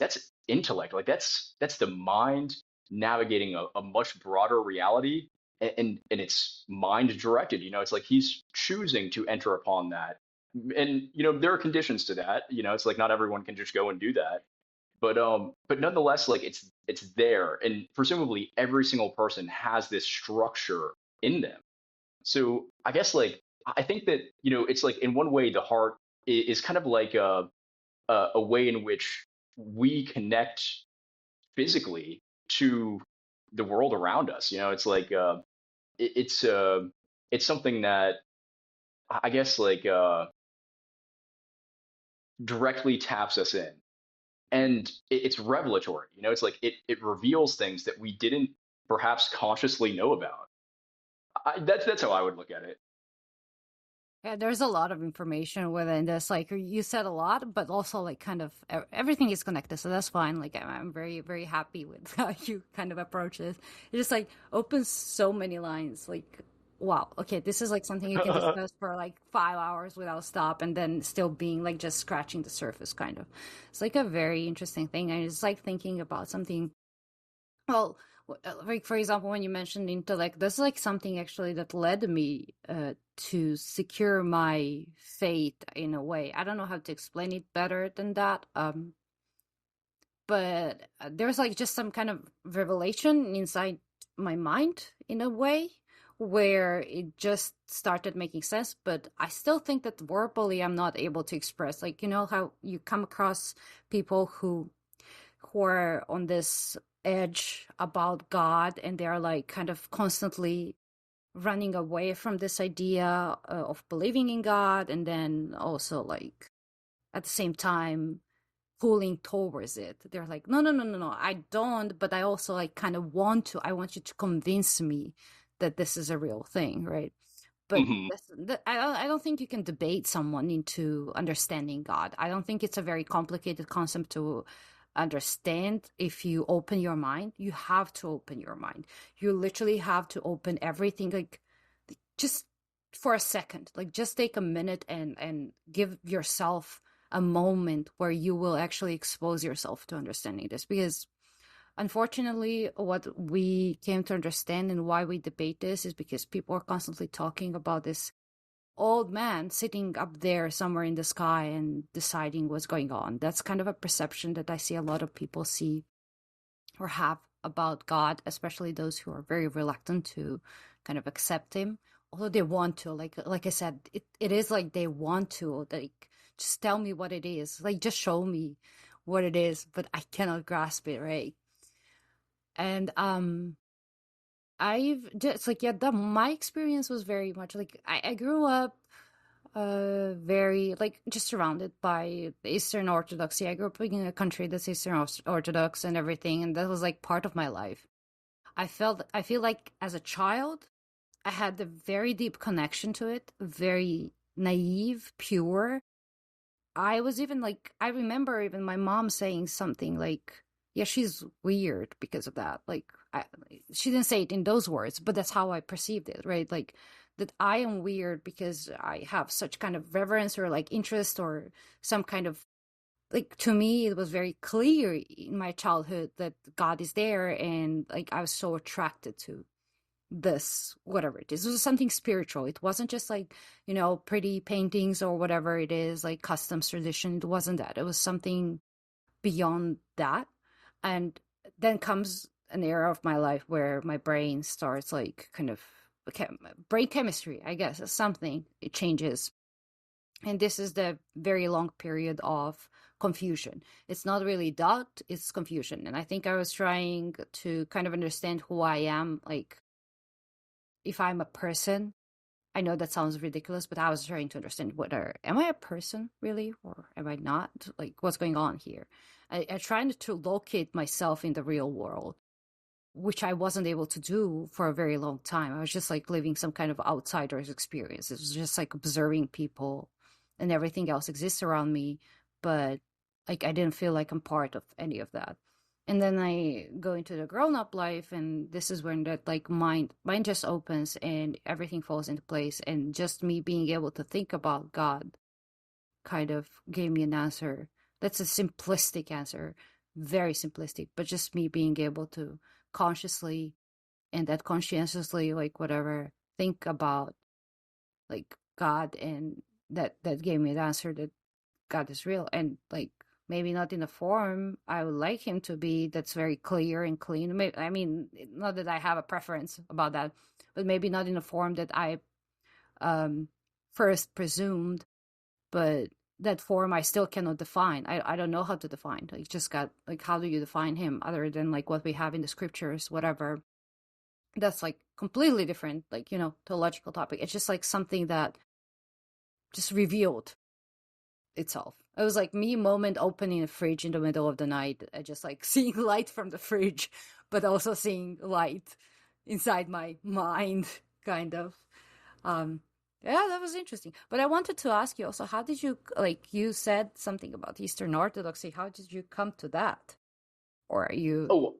intellect. Like that's the mind navigating a much broader reality, and it's mind directed. It's like he's choosing to enter upon that. And there are conditions to that. It's like not everyone can just go and do that. But nonetheless, like it's there, and presumably every single person has this structure in them. So I guess like I think that it's like in one way the heart is kind of like a way in which we connect physically to the world around us. It's like it, it's uh it's something that I guess like directly taps us in, and it's revelatory. It's like it reveals things that we didn't perhaps consciously know about. That's how I would look at it. Yeah, there's a lot of information within this. Like you said a lot, but also like kind of everything is connected, so that's fine. Like I'm very, very happy with how you kind of approach this. It just like opens so many lines. Like, wow, okay, this is like something you can discuss for like 5 hours without stop, and then still being like just scratching the surface, kind of. It's like a very interesting thing, and it's like thinking about something well, like for example, when you mentioned intellect, that's like something actually that led me to secure my faith in a way. I don't know how to explain it better than that. But there's like just some kind of revelation inside my mind in a way where it just started making sense. But I still think that verbally I'm not able to express. Like, you know how you come across people who are on this edge about God, and they're like kind of constantly running away from this idea of believing in God, and then also like at the same time pulling towards it. They're like, no, no, no, no, no, I don't, but I also like kind of want to. I want you to convince me that this is a real thing, right? But Hmm. I don't think you can debate someone into understanding God. I don't think it's a very complicated concept to understand. If you open your mind, you have to open your mind. You literally have to open everything, like just for a second, like just take a minute and give yourself a moment where you will actually expose yourself to understanding this, because unfortunately, what we came to understand and why we debate this is because people are constantly talking about this old man sitting up there somewhere in the sky and deciding what's going on. That's kind of a perception that I see a lot of people see or have about God, especially those who are very reluctant to kind of accept him. Although they want to, like I said, it is like they want to, like just tell me what it is. Like just show me what it is, but I cannot grasp it, right? And I've just like yeah, my experience was very much like I grew up very like just surrounded by Eastern Orthodoxy. I grew up in a country that's Eastern Orthodox and everything, and that was like part of my life. I feel like as a child I had a very deep connection to it, very naive, pure. I was even like, I remember even my mom saying something like, yeah, she's weird because of that. Like, she didn't say it in those words, but that's how I perceived it, right? Like, that I am weird because I have such kind of reverence or like interest or some kind of, like, to me, it was very clear in my childhood that God is there. And like, I was so attracted to this, whatever it is. It was something spiritual. It wasn't just like, pretty paintings or whatever it is, like customs tradition. It wasn't that. It was something beyond that. And then comes an era of my life where my brain starts like kind of brain chemistry, I guess, something. It changes. And this is the very long period of confusion. It's not really doubt, it's confusion. And I think I was trying to kind of understand who I am, like if I'm a person. I know that sounds ridiculous, but I was trying to understand whether am I a person really or am I not? Like what's going on here? I tried to locate myself in the real world, which I wasn't able to do for a very long time. I was just like living some kind of outsider's experience. It was just like observing people and everything else exists around me, but like I didn't feel like I'm part of any of that. And then I go into the grown up life, and this is when that like mind just opens and everything falls into place. And just me being able to think about God kind of gave me an answer. That's a simplistic answer, very simplistic, but just me being able to consciously and that conscientiously, like whatever, think about like God, and that gave me the answer that God is real, and like maybe not in a form I would like him to be. That's very clear and clean. I mean, not that I have a preference about that, but maybe not in a form that I um first presumed, but that form I still cannot define. I don't know how to define. Like just got like how do you define him other than like what we have in the scriptures, whatever. That's like completely different, like, theological topic. It's just like something that just revealed itself. It was like me moment opening a fridge in the middle of the night, just like seeing light from the fridge, but also seeing light inside my mind, kind of. Um, Yeah, that was interesting. But I wanted to ask you also, how did you, like, you said something about Eastern Orthodoxy. How did you come to that? Or are you, Oh,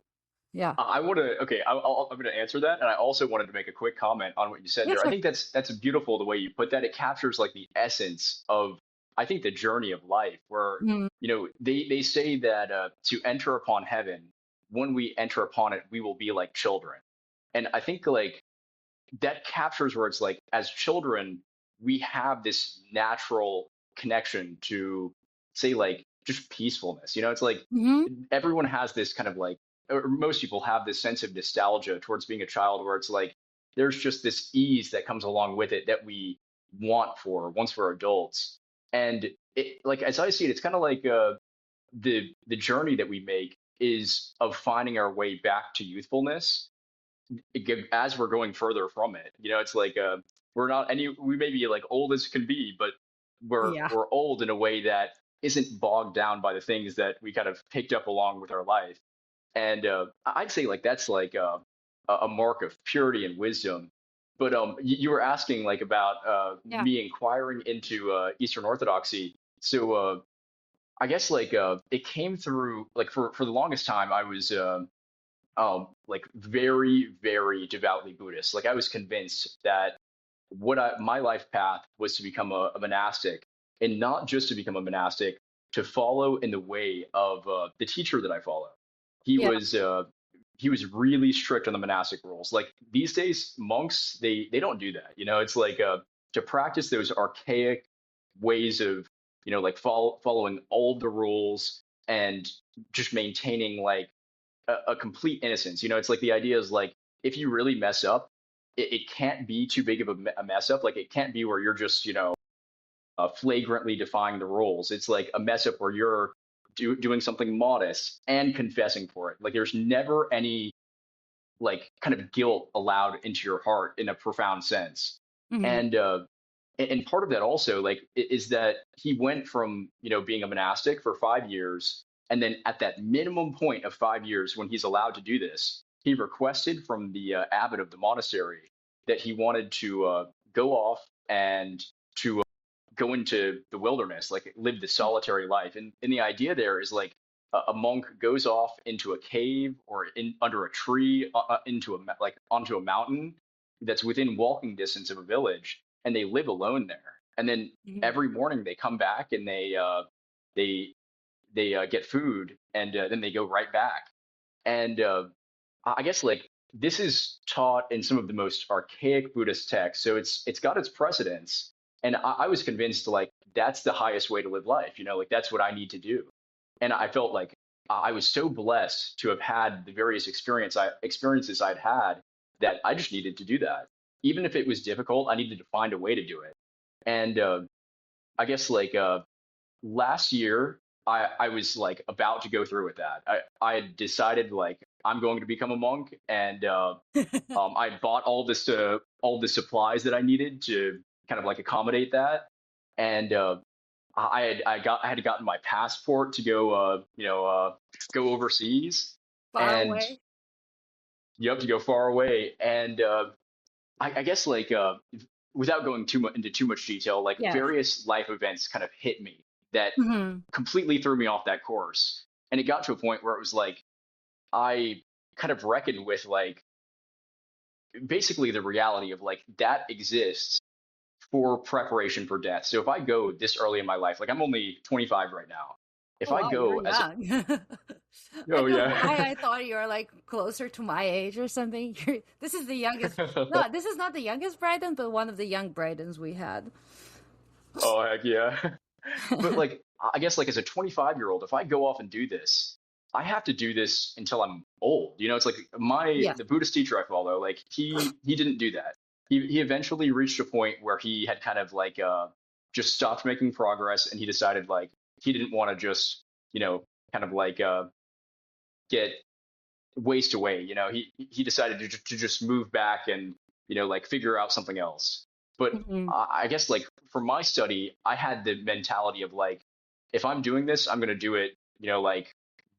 yeah. I want to. Okay, I'm going to answer that, and I also wanted to make a quick comment on what you said Yeah, there. I sure. think that's beautiful the way you put that. It captures like the essence of, I think, the journey of life, where Mm-hmm. they say that to enter upon heaven, when we enter upon it, we will be like children, and I think like that captures where it's like as children we have this natural connection to say like just peacefulness. It's like Mm-hmm. everyone has this kind of like, or most people have this sense of nostalgia towards being a child where it's like there's just this ease that comes along with it that we want for once we're adults. And it, like as I see it, it's kind of like the journey that we make is of finding our way back to youthfulness as we're going further from it. It's like we're not any we may be like old as can be, but Yeah. we're old in a way that isn't bogged down by the things that we kind of picked up along with our life. And I'd say like that's like a mark of purity and wisdom. But you were asking like about Yeah. me inquiring into Eastern Orthodoxy. So I guess like it came through like for the longest time I was like very, very devoutly Buddhist. Like I was convinced that my life path was to become a monastic, and not just to become a monastic, to follow in the way of the teacher that I follow. He Yeah. was uh, he was really strict on the monastic rules. Like these days, monks they don't do that. It's like to practice those archaic ways of like following all the rules and just maintaining like a complete innocence. It's like the idea is like if you really mess up, it can't be too big of a mess up. Like it can't be where you're just flagrantly defying the rules. It's like a mess up where you're doing something modest and confessing for it. Like there's never any like kind of guilt allowed into your heart in a profound sense. Mm-hmm. And and part of that also like is that he went from being a monastic for 5 years, and then at that minimum point of 5 years when he's allowed to do this, he requested from the abbot of the monastery that he wanted to go off and to go into the wilderness, like live the solitary life. And the idea there is like a monk goes off into a cave or in under a tree, into like onto a mountain that's within walking distance of a village, and they live alone there. And then Mm-hmm. every morning they come back and they get food, and then they go right back. And I guess like this is taught in some of the most archaic Buddhist texts, so it's got its precedence. And I was convinced like that's the highest way to live life. Like that's what I need to do. And I felt like I was so blessed to have had the various experiences I'd had that I just needed to do that. Even if it was difficult, I needed to find a way to do it. And I guess like last year I was like about to go through with that. I had decided like I'm going to become a monk, and I bought all the supplies that I needed to kind of like accommodate that. And I had gotten my passport to go go overseas, Far and away. you have to go far away. And I guess like without going too much into too much detail, like Yeah. various life events kind of hit me that Mm-hmm. completely threw me off that course. And it got to a point where it was like I kind of reckoned with like basically the reality of like that exists for preparation for death. So if I go this early in my life, like I'm only 25 right now, if Oh I wow, you're go as young. I oh don't know why yeah. I thought you were like closer to my age or something. This is the youngest. No, this is not the youngest Bryden, but one of the young Brydens we had. Oh heck yeah. But like I guess like as a 25-year-old, if I go off and do this, I have to do this until I'm old. It's like Yes. the Buddhist teacher I follow, like he didn't do that. He eventually reached a point where he had kind of like just stopped making progress, and he decided like he didn't want to just, you know, kind of like get waste away. He decided to just move back and like figure out something else. But Hmm. I guess like for my study, I had the mentality of like if I'm doing this, I'm gonna do it, like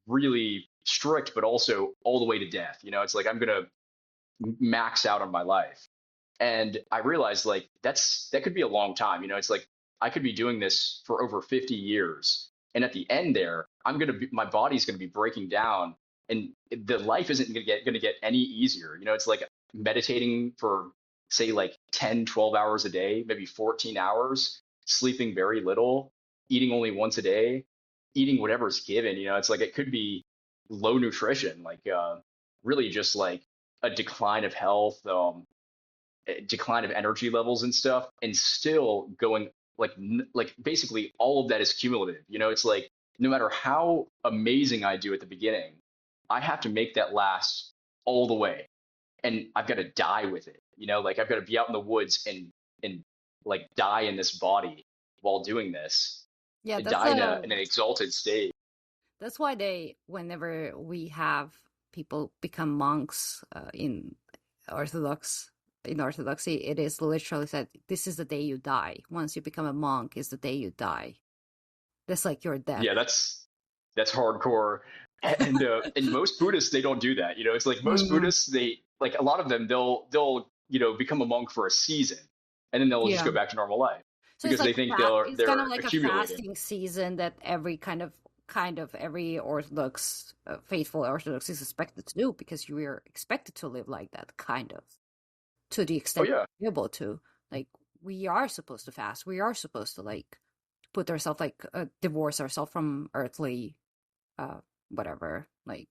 really strict, but also all the way to death. It's like I'm gonna max out on my life. And I realized like that could be a long time. It's like I could be doing this for over 50 years. And at the end there, my body's gonna be breaking down and the life isn't gonna get any easier. It's like meditating for say like 10, 12 hours a day, maybe 14 hours, sleeping very little, eating only once a day, eating whatever's given. It's like it could be low nutrition, like really just like a decline of health, decline of energy levels and stuff, and still going like basically all of that is cumulative. It's like no matter how amazing I do at the beginning, I have to make that last all the way, and I've got to die with it. Like I've got to be out in the woods and like die in this body while doing this, Yeah, and die in an exalted state. that's why whenever we have people become monks Orthodox, in Orthodoxy, it is literally said, this is the day you die. Once you become a monk, is the day you die. That's like your death. Yeah, that's hardcore. And most Buddhists they don't do that. It's like most Mm, Buddhists they like a lot of them they'll become a monk for a season and then they'll just yeah. go back to normal life So it's because they like think it's kind of they're like a accumulating. fasting season that every kind of every Orthodox, faithful Orthodox is expected to do, because you are expected to live like that, kind of, to the Oh extent yeah. you're able to. Like, we are supposed to fast. We are supposed to like put ourselves, like, divorce ourselves from earthly, uh whatever, like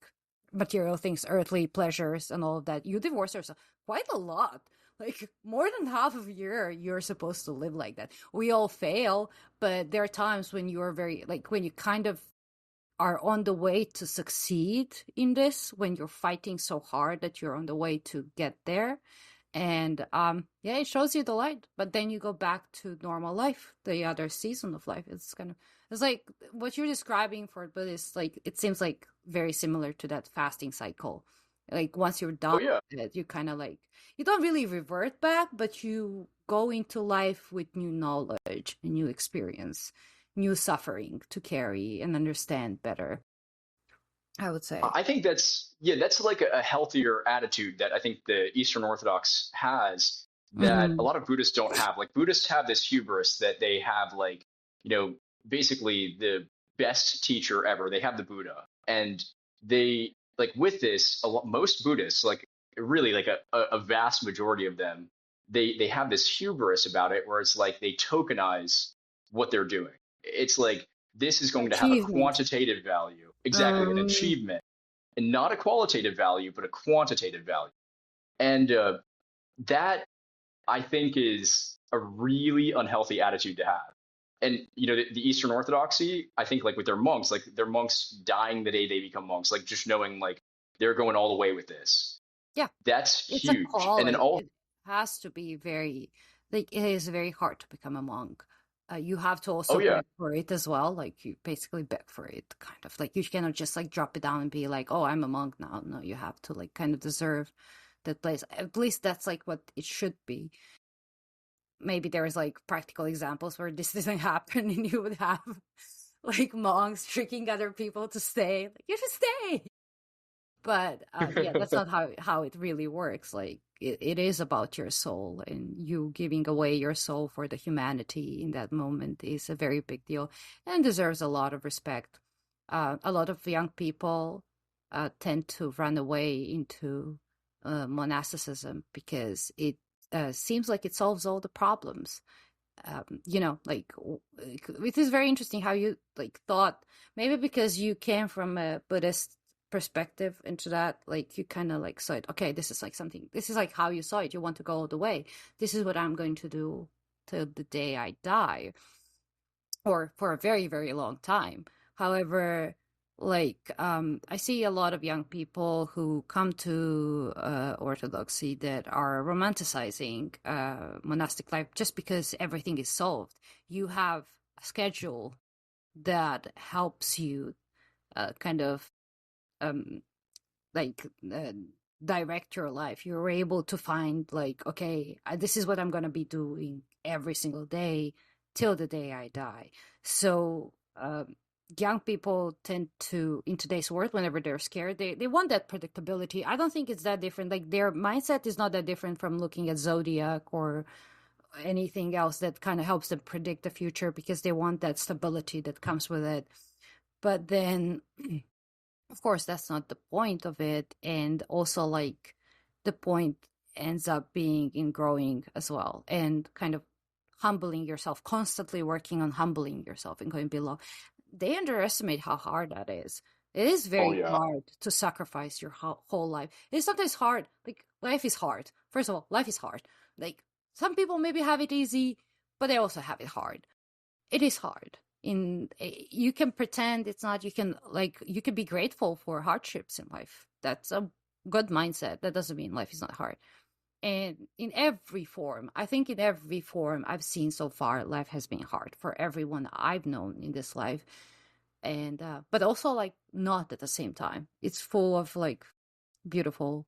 material things, earthly pleasures and all of that. You divorce yourself quite a lot, like more than half of a year you're supposed to live like that. We all fail, but there are times when you're very, like, when you kind of are on the way to succeed in this, when you're fighting so hard that you're on the way to get there. And yeah, it shows you the light, but then you go back to normal life, the other season of life. It's like what you're describing for Buddhists, like it seems like very similar to that fasting cycle. Like once you're Oh done yeah. with it, you kind of like, you don't really revert back, but you go into life with new knowledge and new experience, new suffering to carry and understand better, I would say. I think that's like a healthier attitude that I think the Eastern Orthodox has that a Mm-hmm. lot of Buddhists don't have. Like Buddhists have this hubris that they have like, you know, basically the best teacher ever. They have the Buddha. And they like with this, most Buddhists, like really like a vast majority of them, they have this hubris about it where it's like they tokenize what they're doing. It's like this is going to have a Achievement. quantitative value, exactly, an Um, achievement, and not a qualitative value, but a quantitative value. And that I think is a really unhealthy attitude to have. And the Eastern Orthodoxy, I think like with their monks dying the day they become monks, like just knowing like they're going all the way with this. yeah. That's It's a huge. And then calling. all It has to be very, like, it is very hard to become a monk. You have to oh also yeah. beg for it as well. Like, you basically beg for it, kind of. Like, you cannot just, like, drop it down and be like, oh, I'm a monk now. No, you have to, like, kind of deserve that place. At least that's, like, what it should be. Maybe there's, like, practical examples where this doesn't happen and you would have, like, monks tricking other people to stay. Like, you should stay. But yeah, that's not how it really works. Like it is about your soul, and you giving away your soul for the humanity in that moment is a very big deal and deserves a lot of respect. A lot of young people tend to run away into monasticism because it seems like it solves all the problems. Like it is very interesting how you like thought, maybe because you came from a Buddhist perspective into that, like you kind of like saw it, okay, this is like something, this is like how you saw it, you want to go all the way, this is what I'm going to do till the day I die, or for a very, very long time. However, like I see a lot of young people who come to orthodoxy that are romanticizing monastic life just because everything is solved. You have a schedule that helps you kind of um like direct your life. You're able to find, like, okay, this is what I'm going to be doing every single day till the day I die. So young people tend to, in today's world, whenever they're scared, they want that predictability. I don't think it's that different. Like their mindset is not that different from looking at zodiac or anything else that kind of helps them predict the future, because they want that stability that comes with it. But then, of course, that's not the point of it. And also, like, the point ends up being in growing as well, and kind of humbling yourself, constantly working on humbling yourself and going below. They underestimate how hard that is. It is Oh very yeah. hard to sacrifice your whole life. It's sometimes hard. Like, life is hard. First of all, life is hard. Like, some people maybe have it easy, but they also have it hard. It is hard. You can pretend it's not. You can, like, you can be grateful for hardships in life. That's a good mindset. That doesn't mean life is not hard. And in every form, I think in every form I've seen so far, life has been hard for everyone I've known in this life. And but also, like, not at the same time. It's full of, like, beautiful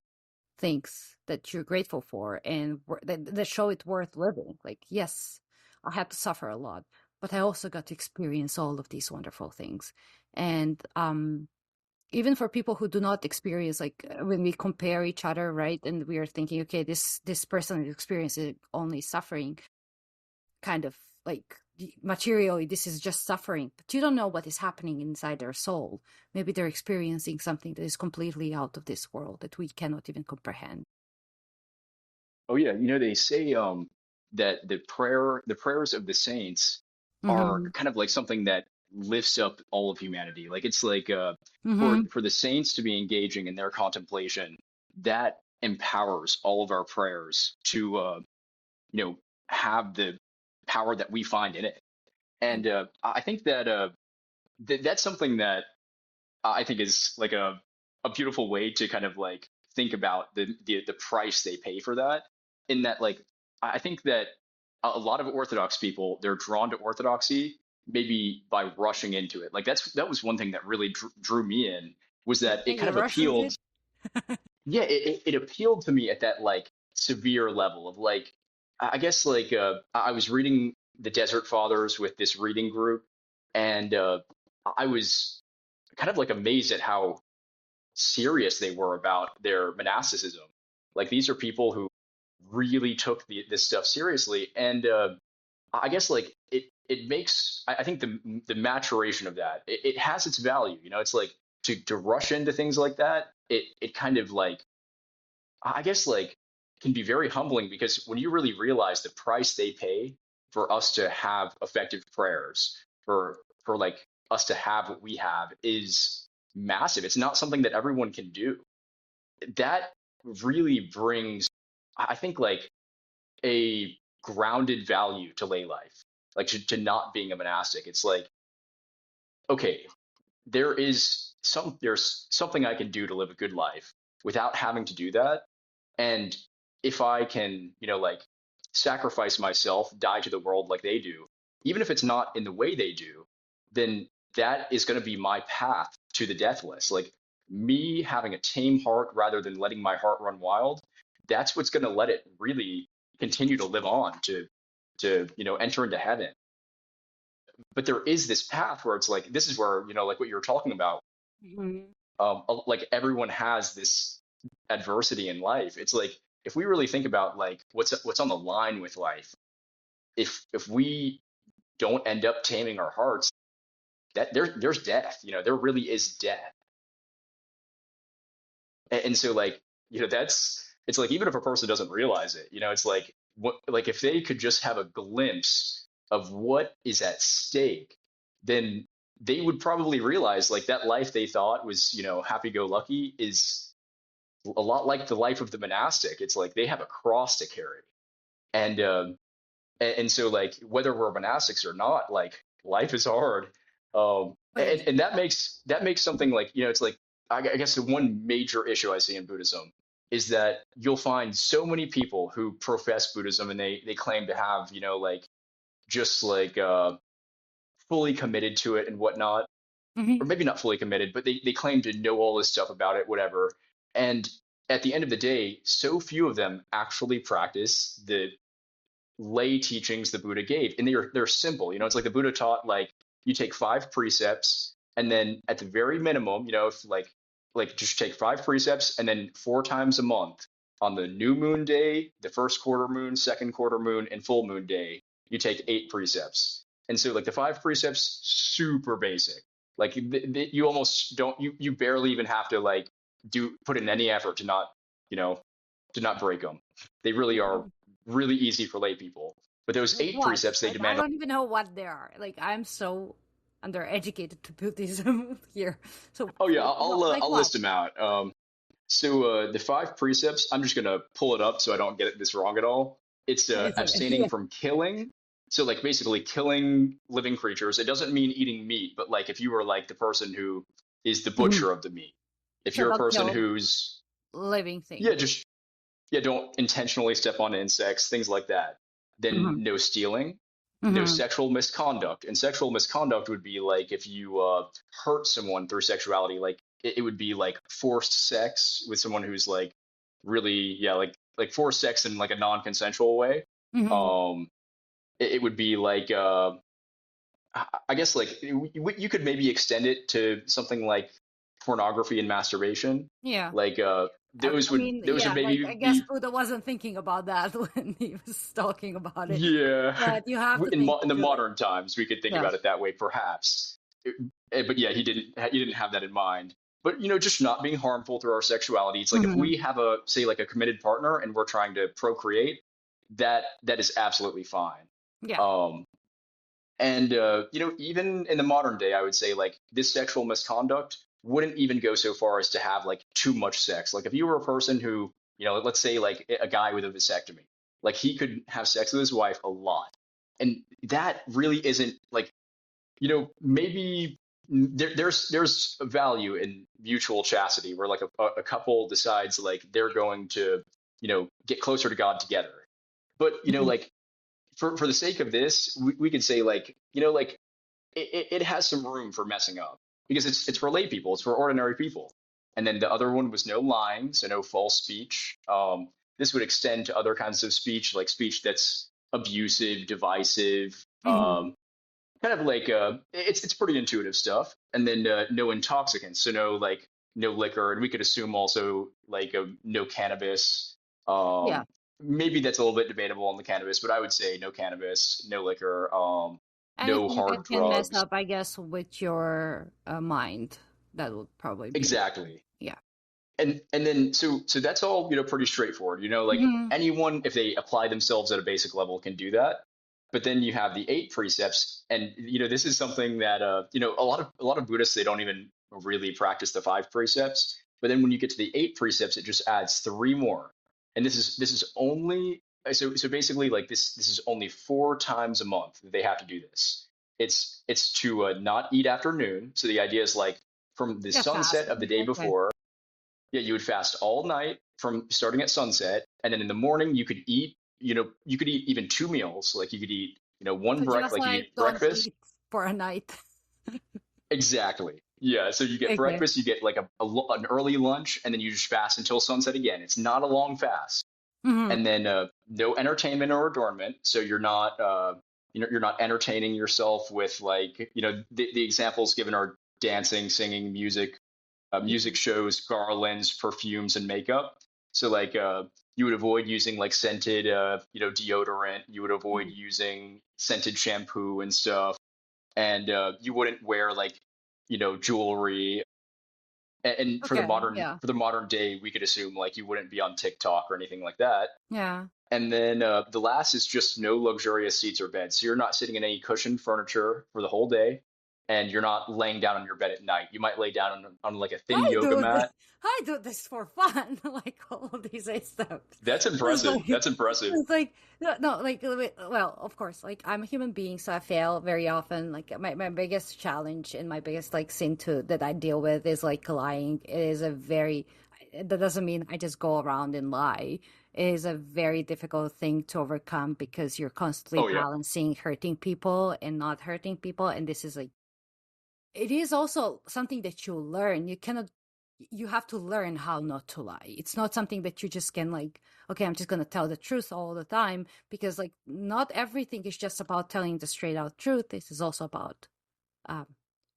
things that you're grateful for, and that show it worth living. Like, yes, I had to suffer a lot, but I also got to experience all of these wonderful things. And even for people who do not experience, like, when we compare each other, right, and we are thinking, okay, this person is experiencing only suffering, kind of, like, materially this is just suffering, but you don't know what is happening inside their soul. Maybe they're experiencing something that is completely out of this world that we cannot even comprehend. Oh yeah. They say that the prayers of the saints are Mm-hmm. kind of like something that lifts up all of humanity. Like it's like Mm-hmm. for the saints to be engaging in their contemplation, that empowers all of our prayers to you know have the power that we find in it. And I think that that's something that I think is like a beautiful way to kind of like think about the price they pay for that. In that, like, I think that a lot of Orthodox people, they're drawn to Orthodoxy maybe by rushing into it. Like that was one thing that really drew me in, was that it Okay, kind you of rush into appealed. it. Yeah, it appealed to me at that like severe level of like, I guess like I was reading the Desert Fathers with this reading group, and I was kind of like amazed at how serious they were about their monasticism. Like these are people who really took this stuff seriously, and I guess like it makes, I think the maturation of that, it has its value. It's like to rush into things like that. It kind of like, I guess like, can be very humbling, because when you really realize the price they pay for us to have effective prayers, for like us to have what we have, is massive. It's not something that everyone can do. That really brings, I think, like a grounded value to lay life, like to not being a monastic. It's like, okay, there's something I can do to live a good life without having to do that. And if I can, like, sacrifice myself, die to the world like they do, even if it's not in the way they do, then that is going to be my path to the deathless. Like, me having a tame heart rather than letting my heart run wild, that's what's going to let it really continue to live on, to enter into heaven. But there is this path where it's like, this is where, like what you were talking about, Mhm. like everyone has this adversity in life. It's like, if we really think about like what's on the line with life, if we don't end up taming our hearts, that there's death. There really is death. And so, like, that's, it's like, even if a person doesn't realize it, it's like, what, like, if they could just have a glimpse of what is at stake, then they would probably realize, like, that life they thought was, happy go lucky, is a lot like the life of the monastic. It's like they have a cross to carry. And and so, like, whether we're monastics or not, like, life is hard. But And that makes something like, it's like, I guess the one major issue I see in Buddhism is that you'll find so many people who profess Buddhism, and they claim to have, like, just like fully committed to it and whatnot, or mhm. maybe not fully committed, but they claim to know all this stuff about it, whatever. And at the end of the day, so few of them actually practice the lay teachings the Buddha gave. And they're simple. It's like the Buddha taught, like, you take five precepts, and then at the very minimum, if just take five precepts, and then four times a month on the new moon day, the first quarter moon, second quarter moon, and full moon day, you take eight precepts. And so like the five precepts, super basic. Like you almost don't, you barely even have to like put in any effort to not, you know, to not break them. They really are really easy for lay people. But those Like eight what? precepts they Like I demand. don't even know what they are. Like I'm so undereducated to Buddhism here. So Oh yeah, like like I'll what? list them out. So the five precepts, I'm just gonna pull it up so I don't get this wrong at all. It's It's okay. abstaining Yeah. from killing. So like basically killing living creatures. It doesn't mean eating meat, but like if you were like the person who is the Mhm. butcher of the meat, if So you're a not person kill who's living yeah, thing. just yeah, don't intentionally step on insects, things like that. Then Hmm. no stealing, no Hmm. sexual misconduct. And sexual misconduct would be like if you hurt someone through sexuality, like it would be like forced sex with someone who's like really, yeah, like forced sex in like a non-consensual way. Hmm. Um, it would be like I guess like you could maybe extend it to something like pornography and masturbation. Yeah. Like I mean, those would yeah, like maybe I guess be Buddha wasn't thinking about that when he was talking about it. yeah. But you have to think In the to like, modern times, we could think yeah. about it that way, perhaps. But yeah, he didn't have that in mind. But just not being harmful through our sexuality. It's like if Hmm. we have a say like a committed partner and we're trying to procreate, that is absolutely fine. Yeah. Um, and even in the modern day, I would say like this sexual misconduct wouldn't even go so far as to have like too much sex. Like if you were a person who, let's say like a guy with a vasectomy, like he could have sex with his wife a lot. And that really isn't like, maybe there's a value in mutual chastity where like a couple decides like they're going to, get closer to God together. But, Mhm. like for the sake of this, we could say like, like it has some room for messing up because it's for lay people, it's for ordinary people. And then the other one was no lying, so no false speech. This would extend to other kinds of speech, like speech that's abusive, divisive, Mhm. kind of like it's pretty intuitive stuff. And then no intoxicants, so no like no liquor, and we could assume also like no cannabis. Yeah. Um, Maybe that's a little bit debatable on the cannabis, but I would say no cannabis, no liquor, no Anything hard that can mess drugs. up, I guess, with your mind, that would probably be no. Exactly. Yeah. And then so that's all pretty straightforward. Like Hmm. anyone if they apply themselves at a basic level can do that. But then you have the eight precepts, and this is something that a lot of Buddhists they don't even really practice the five precepts. But then when you get to the eight precepts, it just adds three more, and this is only so basically like this is only four times a month that they have to do this. It's to not eat after noon. So the idea is like from the Yeah, sunset of the fasting. day Okay. before. Yeah, you would fast all night from starting at sunset, and then in the morning you could eat even two meals. Like you could eat, one So just like you like eat don't breakfast. eat for a night. Exactly. Yeah, so you get Okay. breakfast, you get like an early lunch, and then you just fast until sunset again. It's not a long fast, Hmm. and then no entertainment or adornment. So you're not entertaining yourself with like the examples given are dancing, singing, music Hmm. shows, garlands, perfumes, and makeup. So like you would avoid using like scented deodorant. You would avoid using scented shampoo and stuff, and you wouldn't wear like jewelry. And Okay. Yeah. for the modern day, we could assume like you wouldn't be on TikTok or anything like that. Yeah. And then the last is just no luxurious seats or beds. So you're not sitting in any cushioned furniture for the whole day, and you're not laying down on your bed at night. You might lay down on like a thin I yoga do this. mat. I do this for fun, like all these steps. That's It's impressive. like That's impressive. it's like no, no, like well, of course, like I'm a human being, so I fail very often. Like my biggest challenge and my biggest like sin to that I deal with is like lying. It is a very that doesn't mean I just go around and lie. It is a very difficult thing to overcome because you're constantly Oh yeah. balancing hurting people and not hurting people, and this is like it is also something that you learn. You have to learn how not to lie. It's not something that you just can like, okay, I'm just going to tell the truth all the time because like not everything is just about telling the straight out truth. This is also about um,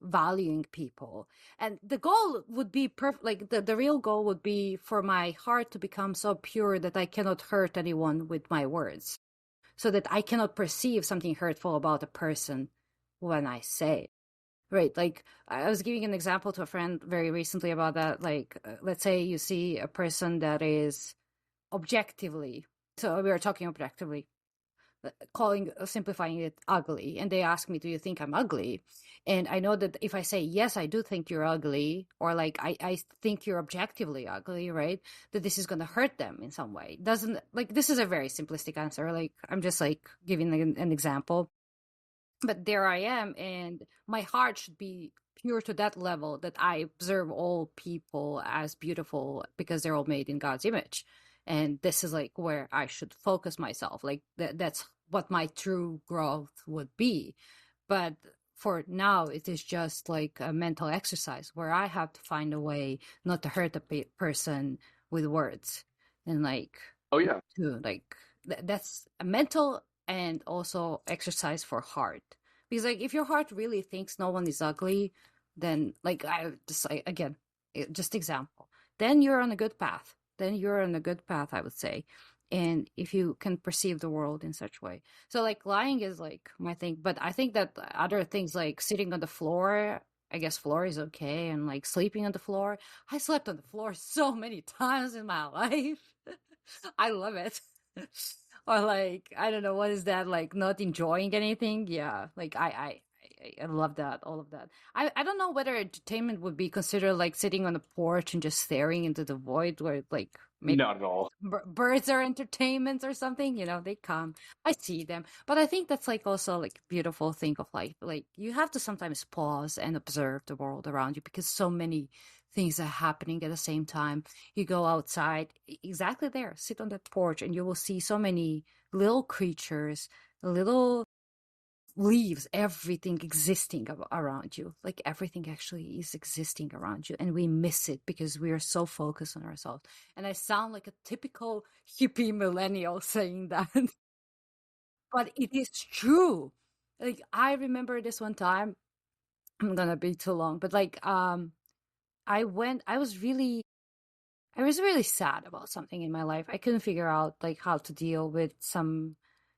valuing people. And the goal would be perfect. Like the real goal would be for my heart to become so pure that I cannot hurt anyone with my words, so that I cannot perceive something hurtful about a person when I say it. Right. Like I was giving an example to a friend very recently about that. Like, let's say you see a person that is objectively, so we are talking objectively, calling, simplifying it ugly. And they ask me, do you think I'm ugly? And I know that if I say, yes, I do think you're ugly, or like, I think you're objectively ugly, right? That this is going to hurt them in some way. Doesn't, like, this is a very simplistic answer. Like, I'm just like giving an example, but there I am, and my heart should be pure to that level that I observe all people as beautiful because they're all made in God's image. And this is like where I should focus myself. Like that's what my true growth would be. But for now, it is just like a mental exercise where I have to find a way not to hurt a person with words, and like Oh yeah. to like that's a mental and also exercise for heart. Because like if your heart really thinks no one is ugly, then like I just like again, just example, then you're on a good path. Then you're on a good path, I would say. And if you can perceive the world in such way. So like lying is like my thing, but I think that other things like sitting on the floor, I guess floor is okay, and like sleeping on the floor. I slept on the floor so many times in my life. I love it. Or like I don't know what is that, like not enjoying anything. Yeah, like I love that, all of that. I don't know whether entertainment would be considered like sitting on the porch and just staring into the void, where like maybe Not at all. birds are entertainment or something. They come, I see them, but I think that's like also like a beautiful thing of life. Like you have to sometimes pause and observe the world around you, because so many things are happening at the same time. You go outside, exactly there, sit on that porch, and you will see so many little creatures, little leaves, everything existing around you. Like everything actually is existing around you, and we miss it because we are so focused on ourselves. And I sound like a typical hippie millennial saying that, but it is true. Like I remember this one time, I'm gonna be too long, but like I was really sad about something in my life. I couldn't figure out like how to deal with some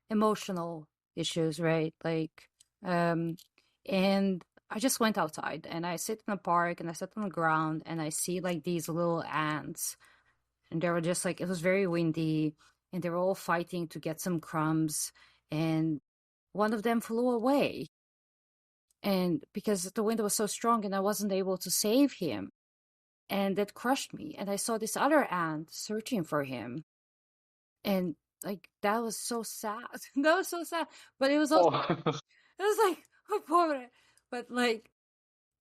emotional issues, right? Like, um, and I just went outside and I sit in a park and I sat on the ground and I see like these little ants, and they were just like, it was very windy, and they were all fighting to get some crumbs, and one of them flew away. And because the wind was so strong and I wasn't able to save him, and that crushed me. And I saw this other ant searching for him, and like that was so sad. That was so sad. But it was also, Oh, it was like, oh pobre. But like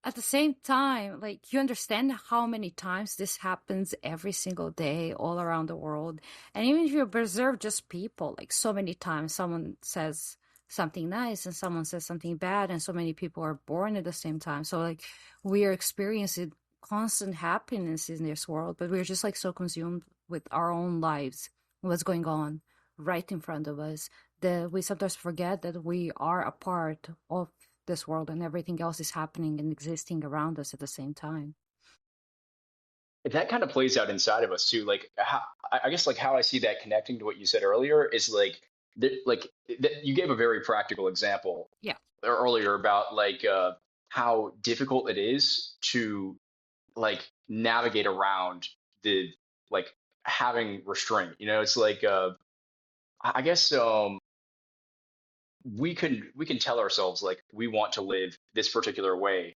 at the same time, like you understand how many times this happens every single day all around the world. And even if you observe just people, like so many times someone says something nice and someone says something bad, and so many people are born at the same time. So like we are experiencing constant happiness in this world, but we're just like so consumed with our own lives, what's going on right in front of us, that we sometimes forget that we are a part of this world and everything else is happening and existing around us at the same time. that kind of plays out inside of us too. Like how, I guess like how I see that connecting to what you said earlier is like you gave a very practical example Yeah. earlier about like how difficult it is to like navigate around the like having restraint. It's like I guess we can tell ourselves like we want to live this particular way,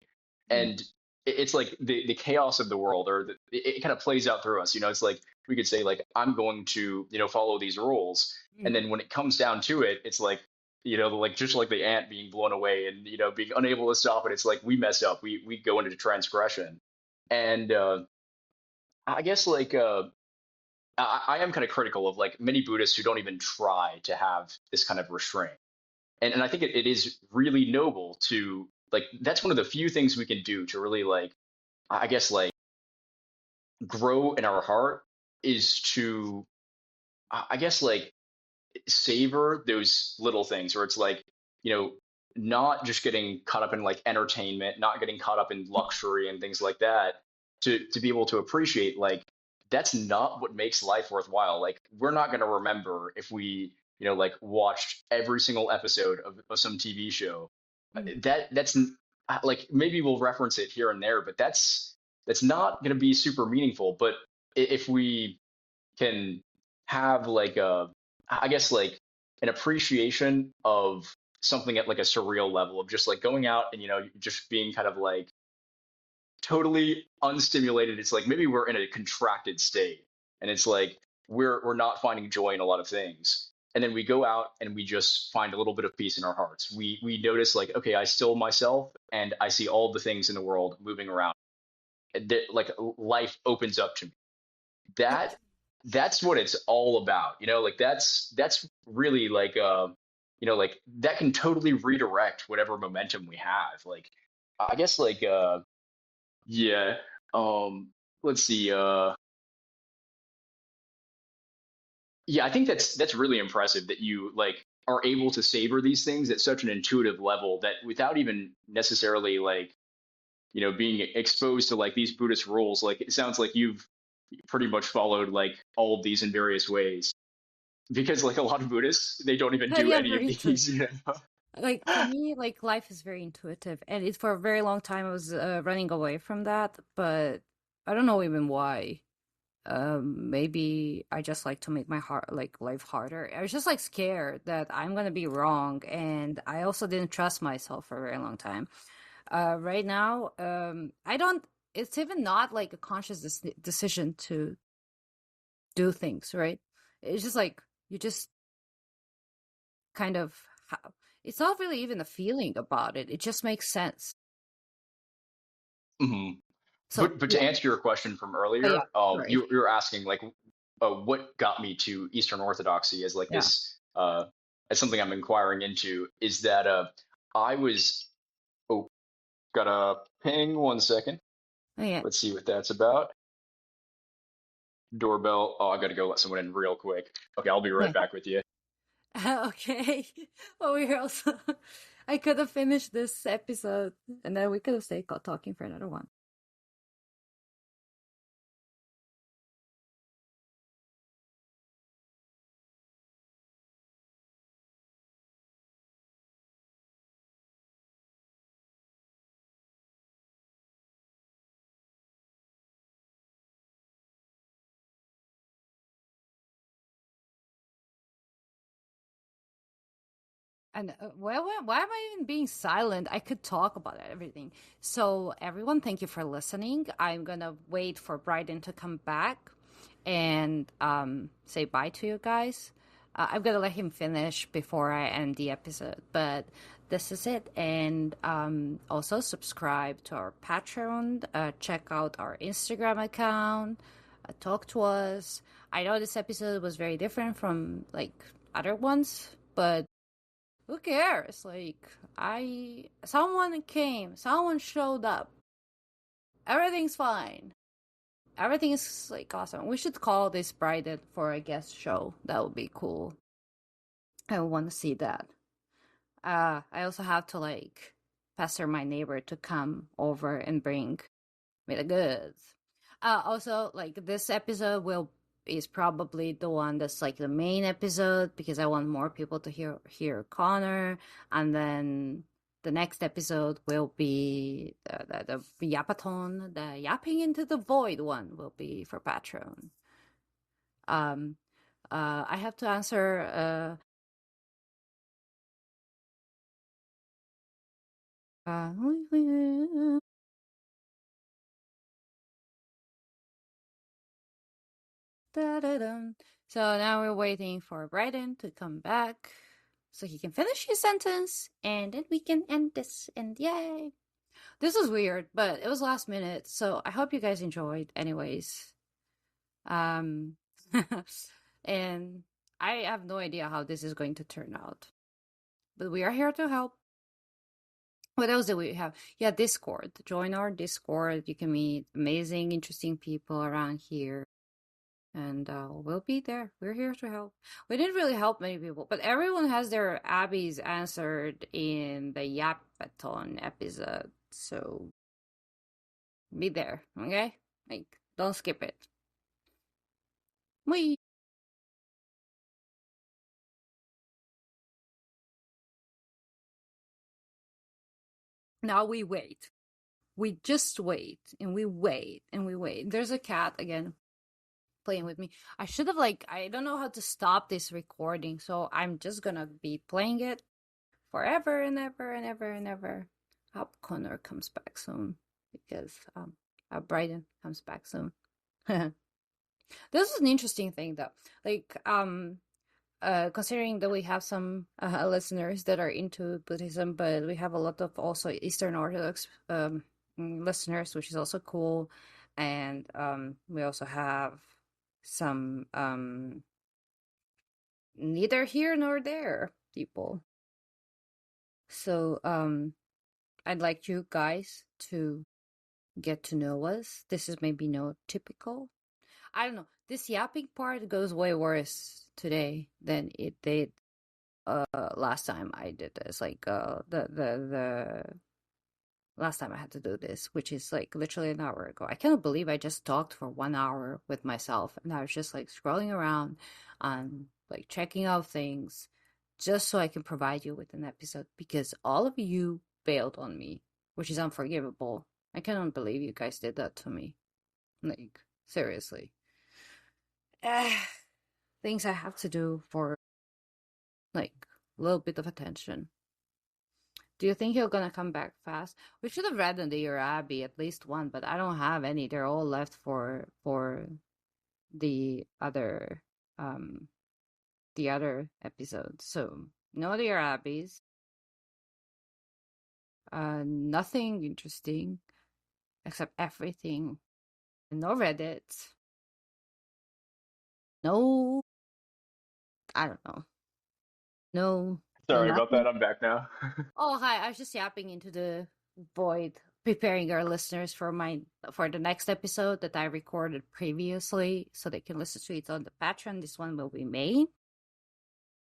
Mm, and it's like the chaos of the world, or it kind of plays out through us. It's like we could say like I'm going to follow these rules, and mm. then when it comes down to it, it's like like just like the ant being blown away and being unable to stop it. It's like we mess up, we go into transgression. And I guess like I am kind of critical of like many Buddhists who don't even try to have this kind of restraint. And I think it is really noble to like that's one of the few things we can do to really like I guess like grow in our heart, is to I guess like savor those little things where it's like you know not just getting caught up in like entertainment, not getting caught up in luxury and things like that, to be able to appreciate like that's not what makes life worthwhile. Like we're not going to remember if we, like watched every single episode of some TV show. Mm. That's like maybe we'll reference it here and there, but that's not going to be super meaningful. But if we can have like I guess like an appreciation of something at like a surreal level of just like going out and just being kind of like totally unstimulated. It's like maybe we're in a contracted state and it's like we're not finding joy in a lot of things. And then we go out and we just find a little bit of peace in our hearts. We notice like, okay, I still myself and I see all the things in the world moving around. And like life opens up to me. Yeah. That's what it's all about. Like that's really like like that can totally redirect whatever momentum we have. Like I guess like yeah. Um, let's see. Yeah, I think that's really impressive that you like are able to savor these things at such an intuitive level that without even necessarily like, being exposed to like these Buddhist rules, like it sounds like you've pretty much followed like all of these in various ways. Because like a lot of Buddhists, they don't even do Yeah, any of very true. these, Like for me, like life is very intuitive, and it for a very long time I was running away from that, but I don't know even why. Maybe I just like to make my heart like life harder. I was just like scared that I'm gonna be wrong, and I also didn't trust myself for a very long time. Right now, I don't. It's even not like a conscious decision to do things, right? It's just like you just kind of. It's not really even a feeling about it. It just makes sense. hmm So But to yeah, answer your question from but yeah, earlier, sorry. you were asking like what got me to Eastern Orthodoxy as like Yeah. this as something I'm inquiring into is that I was oh got a ping 1 second. Oh, yeah. Let's see what that's about. Doorbell. Oh, I got to go let someone in real quick. Okay, I'll be right Yeah. back with you. Okay. Well, we're also. I could have finished this episode, and then we could have stayed talking for another one. And why am I even being silent? I could talk about everything. So, everyone, thank you for listening. I'm gonna wait for Bryden to come back and say bye to you guys. I'm gonna let him finish before I end the episode, but this is it. And also subscribe to our Patreon. Check out our Instagram account. Talk to us. I know this episode was very different from like other ones, but who cares? Like, someone came, someone showed up. Everything's fine. Everything is like awesome. We should call this Bryden for a guest show. That would be cool. I want to see that. I also have to like pester my neighbor to come over and bring me the goods. Also, like this episode will is probably the one that's like the main episode because I want more people to hear Connor, and then the next episode will be the yapathon, the yapping into the void one will be for Patreon. Um, I have to answer. Uh, Da-da-dum. So now we're waiting for Bryden to come back so he can finish his sentence and then we can end this. And yay! This was weird, but it was last minute, so I hope you guys enjoyed anyways. Um and I have no idea how this is going to turn out. But we are here to help. What else do we have? Yeah, Discord. Join our Discord. You can meet amazing, interesting people around here. and we'll be there. We're here to help. We didn't really help many people, but everyone has their Abby's answered in the Yapathon episode, so be there, okay? Like, don't skip it. We now we wait. We just wait and we wait and we wait. There's a cat again playing with me. I should have like I don't know how to stop this recording, so I'm just gonna be playing it forever and ever and ever and ever. I hope Connor comes back soon because Bryden comes back soon. This is an interesting thing though. Like considering that we have some listeners that are into Buddhism, but we have a lot of also Eastern Orthodox listeners, which is also cool. And we also have some neither here nor there people. So I'd like you guys to get to know us. This is maybe no typical. I don't know. This yapping part goes way worse today than it did last time I did this. Like the last time I had to do this, which is like literally an hour ago. I cannot believe I just talked for 1 hour with myself and I was just like scrolling around and like checking out things just so I can provide you with an episode because all of you bailed on me, which is unforgivable. I cannot believe you guys did that to me. Like, seriously. Things I have to do for like a little bit of attention. Do you think you're gonna come back fast? We should have read in the Year Abbey at least one, but I don't have any. They're all left for the other um the other episodes. So no Dear Abbeys. Nothing interesting except everything. No Reddit. No, I don't know. No, no Sorry about that. nothing. I'm back now. Oh, hi. I was just yapping into the void, preparing our listeners for the next episode that I recorded previously, so they can listen to it on the Patreon. This one will be May.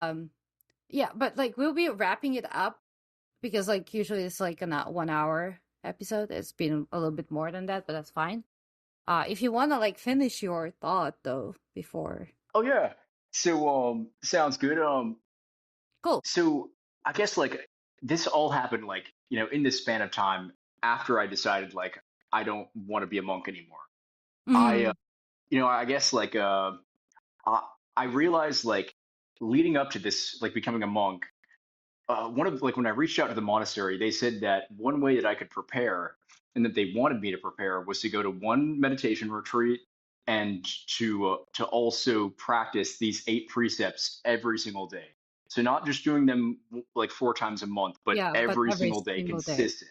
Um, yeah, but like we'll be wrapping it up because like usually it's like a 1 hour episode. It's been a little bit more than that, but that's fine. If you wanna like finish your thought though before, Oh yeah. So sounds good. cool. So I guess like this all happened like, in this span of time after I decided like I don't want to be a monk anymore. I Mm-hmm. I guess like I, I realized like leading up to this like becoming a monk, one of like when I reached out to the monastery, they said that one way that I could prepare and that they wanted me to prepare was to go to one meditation retreat and to also practice these 8 precepts every single day. So not just doing them like 4 times a month, but Yeah, but every every single day, single day. consistent.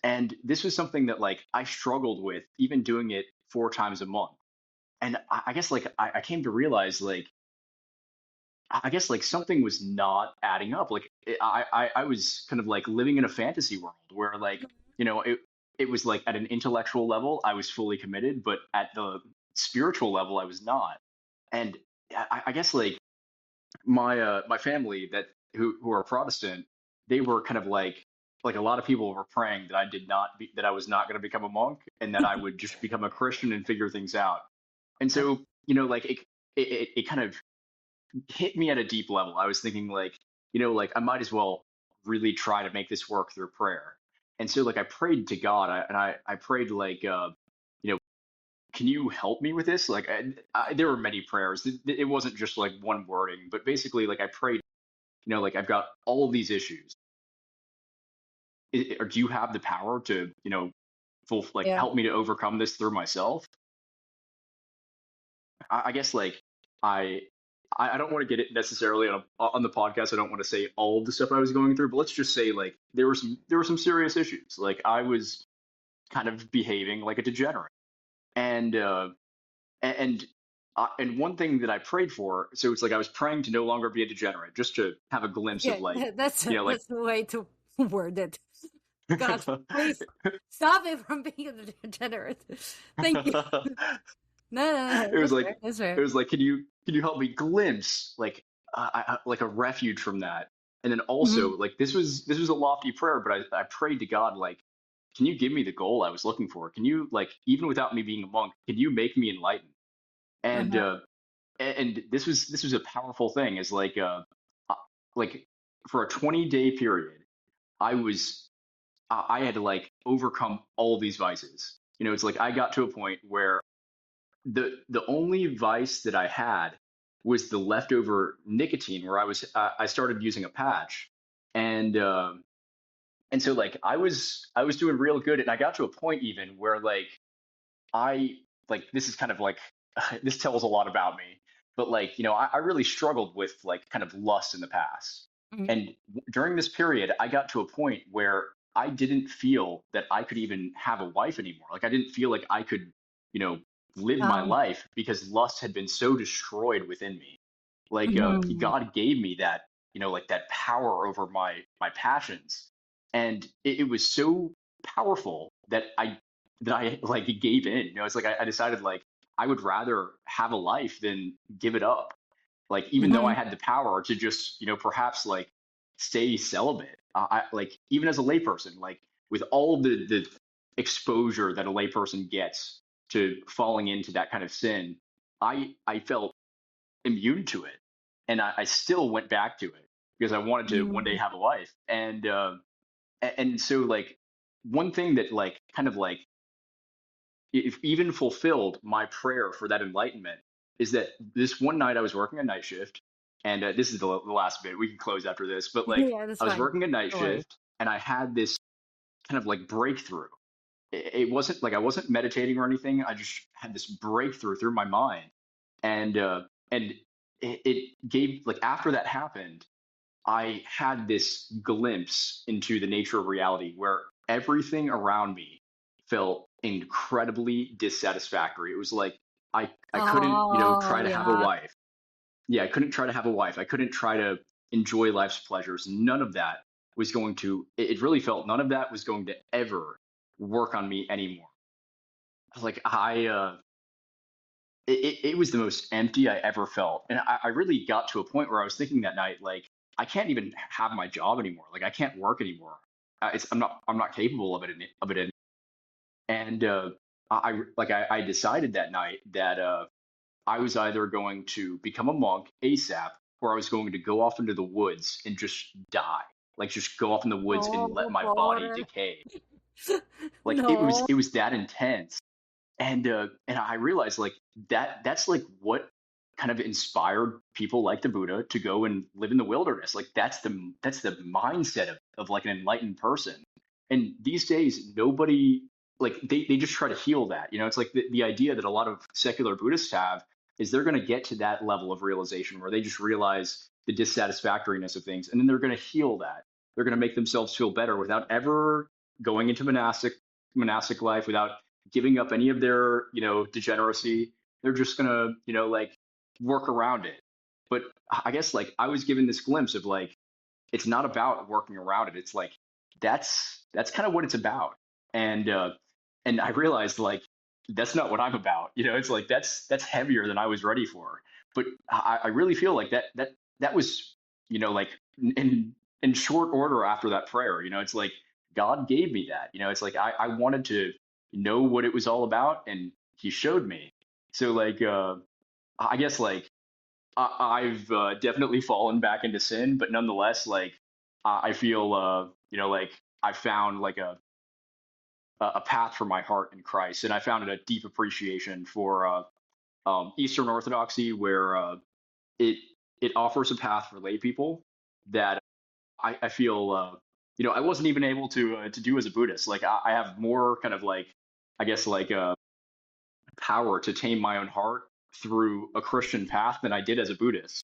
And this was something that like I struggled with, even doing it 4 times a month. And I guess like I came to realize like I guess like something was not adding up. Like I was kind of like living in a fantasy world where like it was like at an intellectual level I was fully committed, but at the spiritual level I was not. And I guess like my family who are Protestant, they were kind of like a lot of people were praying that that I was not going to become a monk and that I would just become a Christian and figure things out. And That's so like it kind of hit me at a deep level. I was thinking like, like I might as well really try to make this work through prayer. And so like I prayed to God I prayed like, you know, can you help me with this? Like there were many prayers. It wasn't just like one wording, but basically like I prayed, like I've got all of these issues. Or do you have the power to, like yeah. help me to overcome this through myself? I guess like I I don't want to get it necessarily on the podcast. I don't want to say all of the stuff I was going through, but let's just say like there were some serious issues. Like I was kind of behaving like a degenerate, and and and one thing that I prayed for, so it's like I was praying to no longer be a degenerate, just to have a glimpse of Yeah, like that's like that's the way to word it. God, please stop it from being a degenerate. Thank you. No, no, no, It was that's fair. like That's it fair. was like, can you help me glimpse like like a refuge from that? And then Hmm. also like this was a lofty prayer, but I prayed to God like, can you give me the goal I was looking for? Can you like even without me being a monk, can you make me enlightened? And Uh-huh. and this was a powerful thing. Is uh, like for a 20-day period, I was I had to like overcome all these vices. It's like I got to a point where the only vice that I had was the leftover nicotine, where I started using a patch, and and so like I was doing real good, and I got to a point even where I like this is kind of like this tells a lot about me, but like I really struggled with like kind of lust in the past, Hmm. and during this period I got to a point where I didn't feel that I could even have a wife anymore. Like I didn't feel like I could, you know, live my Um, life because lust had been so destroyed within me. Like mhm. God gave me that, like that power over my passions, and it was so powerful that I like gave in. It's like I decided like I would rather have a life than give it up. Like even though I Mhm. had the power to just perhaps like stay celibate, like even as a layperson, like with all the exposure that a layperson gets to falling into that kind of sin, I felt immune to it, and I still went back to it because I wanted to one day Mhm. have a life, and so like one thing that like kind of like if even fulfilled my prayer for that enlightenment is that this one night I was working a night shift, and this is the last bit. We can close after this, but like Yeah, that's I was fine. working a night Don't worry. shift, and I had this kind of like breakthrough. It wasn't like I wasn't meditating or anything. I just had this breakthrough through my mind, and it gave like after that happened, I had this glimpse into the nature of reality where everything around me felt incredibly dissatisfactory. It was like I couldn't, Oh, try to have a yeah. wife. Yeah, I couldn't try to have a wife. I couldn't try to enjoy life's pleasures. None of that was going to, it really felt none of that was going to ever work on me anymore. Like it was the most empty I ever felt. And I really got to a point where I was thinking that night, like, I can't even have my job anymore. Like, I can't work anymore. I'm not capable of it. And I decided that night that I was either going to become a monk ASAP, or I was going to go off into the woods and just die. Like, just go off in the woods and let No, my body Paul. decay. Like, it was, No. it was that intense. And I realized like that's like what kind of inspired people like the Buddha to go and live in the wilderness. Like that's the mindset of like an enlightened person. And these days nobody like they just try to heal that. It's like the idea that a lot of secular Buddhists have is they're going to get to that level of realization where they just realize the dissatisfactoriness of things, and then they're going to heal that. They're going to make themselves feel better without ever going into monastic life, without giving up any of their, degeneracy. They're just gonna, like work around it. But I guess like I was given this glimpse of like it's not about working around it. It's like that's kind of what it's about. And I realized like that's not what I'm about. It's like that's heavier than I was ready for. But I really feel like that was, like in short order after that prayer. It's like God gave me that. It's like I wanted to know what it was all about, and He showed me. So like I guess like I've definitely fallen back into sin, but nonetheless, like I feel, like I found like a path for my heart in Christ, and I found a deep appreciation for Eastern Orthodoxy, where it it offers a path for lay people that I feel, I wasn't even able to do as a Buddhist. Like I have more kind of like I guess like power to tame my own heart through a Christian path than I did as a Buddhist.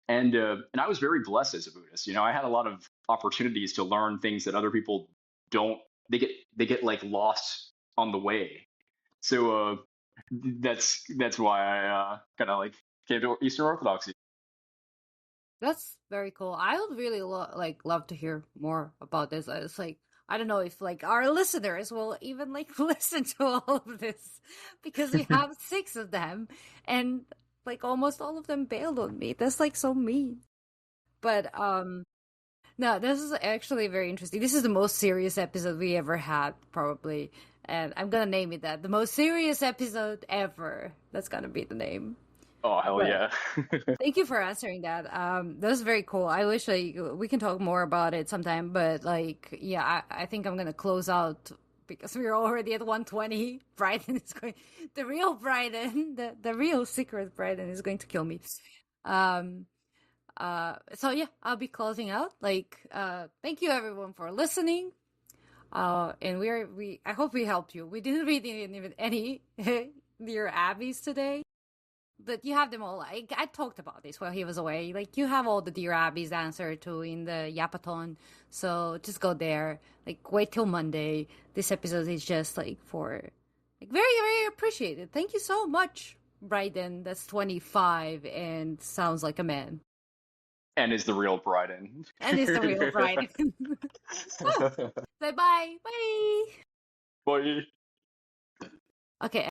And I was very blessed as a Buddhist. I had a lot of opportunities to learn things that other people don't. They get like lost on the way. So that's why I kind of like came to Eastern Orthodoxy. That's very cool. I would really love to hear more about this. It's like I don't know if like our listeners will even like listen to all of this because we have six of them and like almost all of them bailed on me. That's like so mean. But no, this is actually very interesting. This is the most serious episode we ever had, probably. And I'm gonna name it that. The most serious episode ever. That's gonna be the name. Oh, hell But yeah. thank you for answering that. That was very cool. I wish like we can talk more about it sometime, but like yeah, I think I'm gonna close out because we're already at 120. Bryden is going the real Bryden, the real secret Bryden is going to kill me. Um so yeah, I'll be closing out. Like thank you everyone for listening. And we I hope we helped you. We didn't read even any Dear Abbeys today. But you have them all. I talked about this while he was away. Like you have all the Dear Abby's answer to in the Yapaton. So just go there. Like wait till Monday. This episode is just like for like very very appreciated. Thank you so much, Bryden. That's 25 and sounds like a man. And is the real Bryden. And is the real Bryden. Oh, say bye. Bye. Bye. Okay.